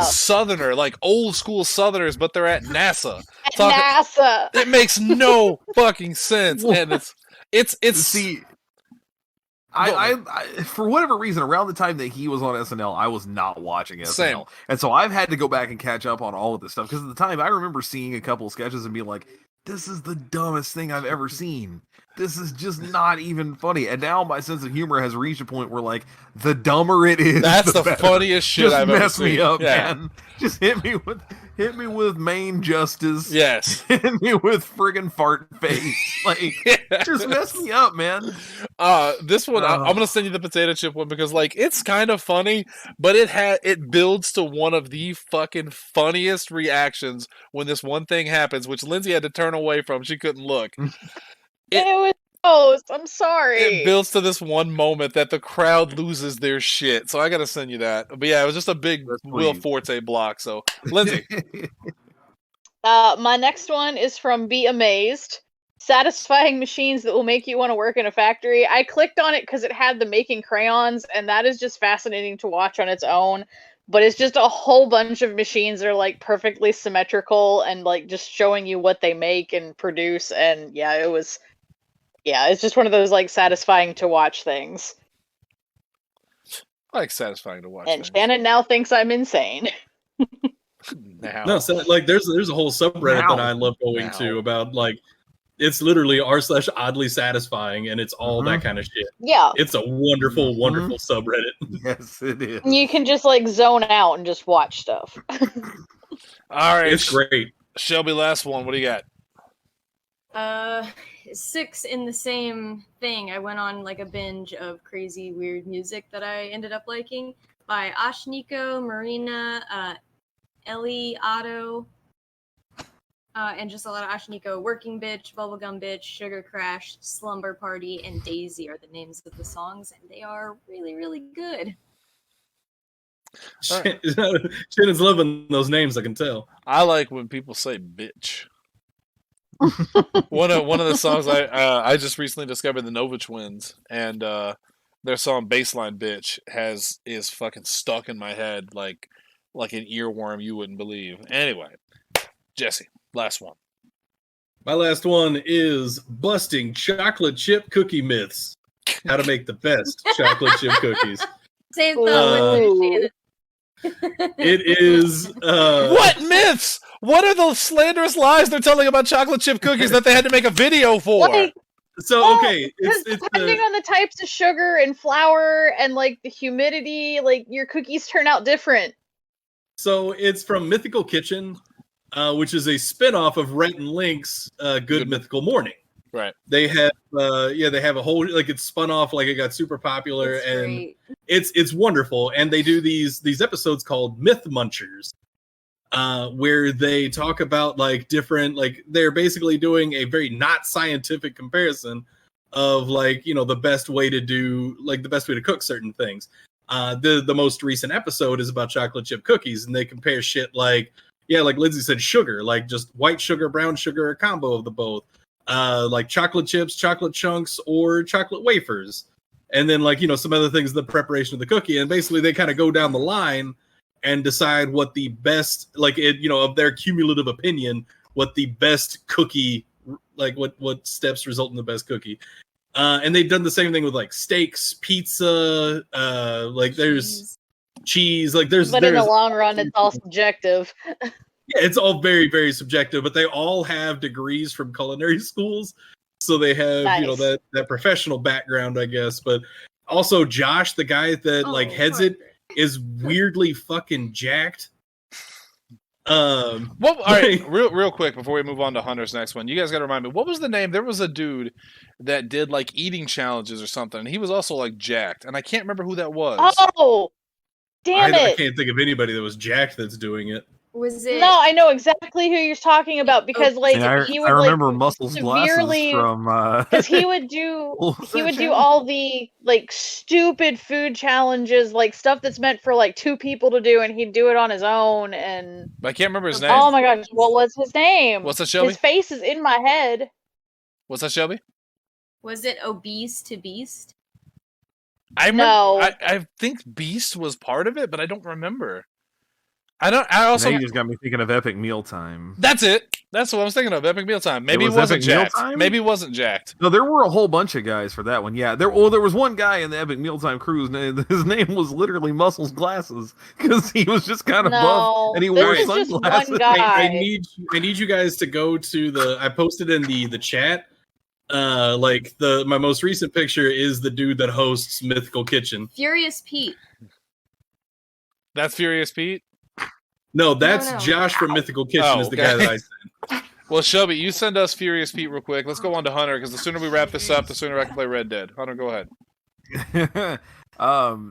Southerner, like old school Southerners, but they're at NASA. NASA. It makes no fucking sense, and it's See, I for whatever reason, around the time that he was on SNL, I was not watching SNL, Same. and so I've had to go back and catch up on all of this stuff because at the time I remember seeing a couple of sketches and being like, "This is the dumbest thing I've ever seen. This is just not even funny." And now my sense of humor has reached a point where, like, the dumber it is, that's the better. funniest shit Just I've ever mess seen. me up, Yeah. man. Just hit me with Maine Justice. Yes. Hit me with friggin' fart face. Like, just mess me up, man. This one I'm gonna send you the potato chip one because like it's kind of funny, but it builds to one of the fucking funniest reactions when this one thing happens, which Lindsay had to turn away from. She couldn't look. It was gross. I'm sorry. It builds to this one moment that the crowd loses their shit. So I gotta send you that. But yeah, it was just a big Will Forte block. So Lindsay, My next one is from Be Amazed. Satisfying machines that will make you want to work in a factory. I clicked on it because it had the making crayons, and that is just fascinating to watch on its own. But it's just a whole bunch of machines that are like perfectly symmetrical and like just showing you what they make and produce. And it's just one of those like satisfying to watch things. I like satisfying to watch. And things. Shannon now thinks I'm insane. Now. No, so, like there's a whole subreddit that I love going to about like it's literally r/oddly satisfying, and it's all that kind of shit. Yeah. It's a wonderful, wonderful subreddit. Yes, it is. You can just like zone out and just watch stuff. All right, It's great. Shelby, last one. What do you got? 6 in the same thing. I went on like a binge of crazy weird music that I ended up liking by Ashniko, Marina, Ellie, Otto, and just a lot of Ashniko. Working Bitch, Bubblegum Bitch, Sugar Crash, Slumber Party, and Daisy are the names of the songs, and they are really, really good. Shannon's loving those names, I can tell. I like when people say bitch. one of the songs I just recently discovered, the Nova Twins, and their song "Baseline Bitch" is fucking stuck in my head like an earworm you wouldn't believe. Anyway, Jesse, last one. My last one is busting chocolate chip cookie myths. How to make the best chocolate chip cookies. Save them with It is What myths? What are those slanderous lies they're telling about chocolate chip cookies that they had to make a video for? Like, so okay. Because It's depending on the types of sugar and flour and like the humidity, like your cookies turn out different. So it's from Mythical Kitchen, which is a spin-off of Rhett and Link's Good Mythical Morning. Right. They have they have a whole like it's spun off, like it got super popular, It's and great. it's wonderful. And they do these episodes called Myth Munchers, where they talk about like different, like they're basically doing a very not scientific comparison of like, you know, the best way to cook certain things. The most recent episode is about chocolate chip cookies, and they compare shit like Lindsay said, sugar, like just white sugar, brown sugar, a combo of the both, like chocolate chips, chocolate chunks, or chocolate wafers, and then like some other things, the preparation of the cookie, and basically they kind of go down the line and decide what the best, like of their cumulative opinion, what the best cookie, like what steps result in the best cookie. And they've done the same thing with like steaks, pizza, like there's cheese, like there's. But in the long run, it's all subjective. Yeah, it's all very, very subjective. But they all have degrees from culinary schools, so they have Nice. that professional background, I guess. But also, Josh, the guy that like heads it, is weirdly fucking jacked. Well, all right, real quick before we move on to Hunter's next one, you guys got to remind me, what was the name? There was a dude that did like eating challenges or something, and he was also like jacked, and I can't remember who that was. Oh, damn it! I can't think of anybody that was jacked that's doing it. Was it? No, I know exactly who you're talking about because like he would I remember like Muscle's glasses severely from because he would do what was he that would do channel? all the like stupid food challenges, like stuff that's meant for like 2 people to do, and he'd do it on his own. And But I can't remember his name. oh my gosh, what was his name? What's that, Shelby? His face is in my head. What's that, Shelby? Was it Obese to Beast? I remember, No. I think Beast was part of it, but I don't remember. I also. Now you just got me thinking of Epic Mealtime. That's it. That's what I was thinking of. Epic Mealtime. Maybe It it was wasn't Epic jacked. Mealtime? Maybe it wasn't jacked. No, there were a whole bunch of guys for that one. Yeah, there was one guy in the Epic Mealtime cruise. His name was literally Muscle's Glasses because he was just kind of No, buff and he this wore is just sunglasses. one guy. I need you guys to go to the. I posted in the chat. Like my most recent picture is the dude that hosts Mythical Kitchen. Furious Pete. That's Furious Pete. No, that's No. Josh from Mythical Kitchen. Oh, Is the guy okay. that I sent. Well, Shelby, you send us Furious Pete real quick. Let's go on to Hunter because the sooner we wrap this up, the sooner I can play Red Dead. Hunter, go ahead.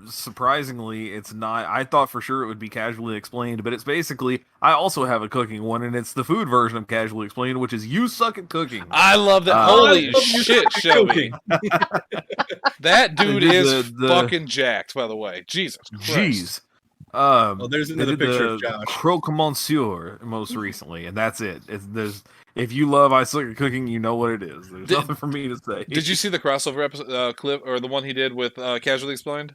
Surprisingly, it's not. I thought for sure it would be Casually Explained, but it's basically. I also have a cooking one, and it's the food version of Casually Explained, which is You Suck at Cooking. I love that. I Holy love You shit, Suck at Shelby. Cooking. That dude It is is the- fucking jacked, by the way. Jesus Christ. Jeez. Oh, there's they another did picture the of Josh. Croque Monsieur most recently, and that's it. If you love I Suck at Cooking, you know what it is. There's nothing for me to say. Did you see the crossover episode clip or the one he did with Casually Explained?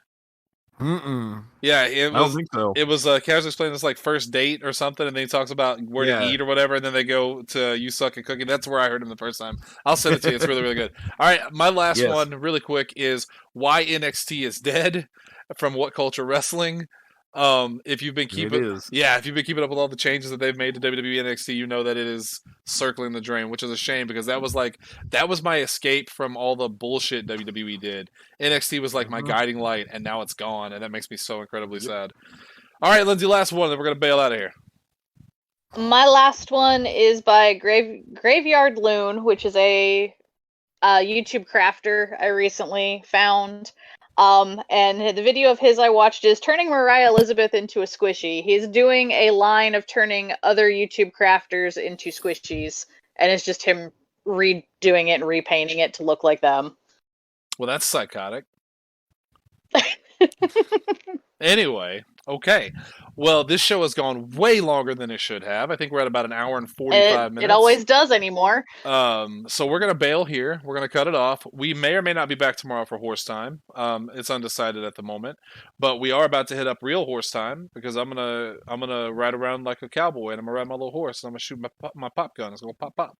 Mm-mm. Yeah, it I don't was. think so. It was Casually Explained this like first date or something, and then he talks about where Yeah. to eat or whatever, and then they go to You Suck at Cooking. That's where I heard him the first time. I'll send it to you. It's really, really good. All right, my last Yes. one, really quick, is why NXT is dead from What Culture Wrestling. If you've been keeping, It is. if you've been keeping up with all the changes that they've made to WWE NXT, you know that it is circling the drain, which is a shame because that was my escape from all the bullshit WWE did. NXT was like my guiding light, and now it's gone, and that makes me so incredibly sad. All right, Lindsay, last one, then we're gonna bail out of here. My last one is by Graveyard Loon, which is a YouTube crafter I recently found. And the video of his I watched is turning Mariah Elizabeth into a squishy. He's doing a line of turning other YouTube crafters into squishies, and it's just him redoing it and repainting it to look like them. Well, that's psychotic. Anyway, okay. Well, this show has gone way longer than it should have. I think we're at about an hour and 45 minutes. It always does anymore. So we're gonna bail here. We're gonna cut it off. We may or may not be back tomorrow for horse time. It's undecided at the moment, but we are about to hit up real horse time because I'm gonna ride around like a cowboy and I'm gonna ride my little horse and I'm gonna shoot my pop gun. It's gonna pop pop.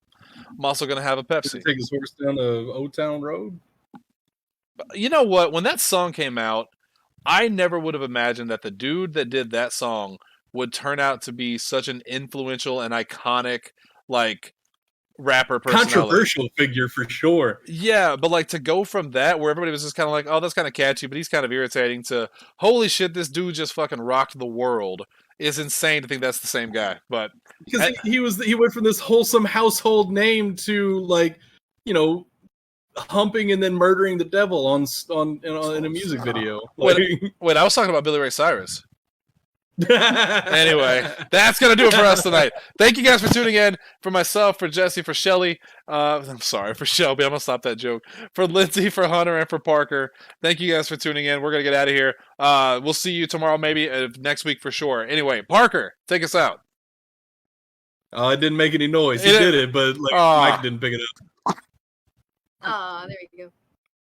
I'm also gonna have a Pepsi. Take his horse down to Old Town Road. You know what? When that song came out, I never would have imagined that the dude that did that song would turn out to be such an influential and iconic, like, rapper personality. Controversial figure for sure. Yeah, but like to go from that, where everybody was just kind of like, oh, that's kind of catchy, but he's kind of irritating, to, holy shit, this dude just fucking rocked the world, is insane to think that's the same guy. But Because he went from this wholesome household name to like, humping and then murdering the devil in a music video. Like, wait, I was talking about Billy Ray Cyrus. Anyway, that's going to do it for us tonight. Thank you guys for tuning in. For myself, for Jesse, for Shelly. I'm sorry, for Shelby. I'm going to stop that joke. For Lindsay, for Hunter, and for Parker. Thank you guys for tuning in. We're going to get out of here. We'll see you tomorrow, maybe next week for sure. Anyway, Parker, take us out. Oh, it didn't make any noise. He did it, but Mike didn't pick it up. There you go.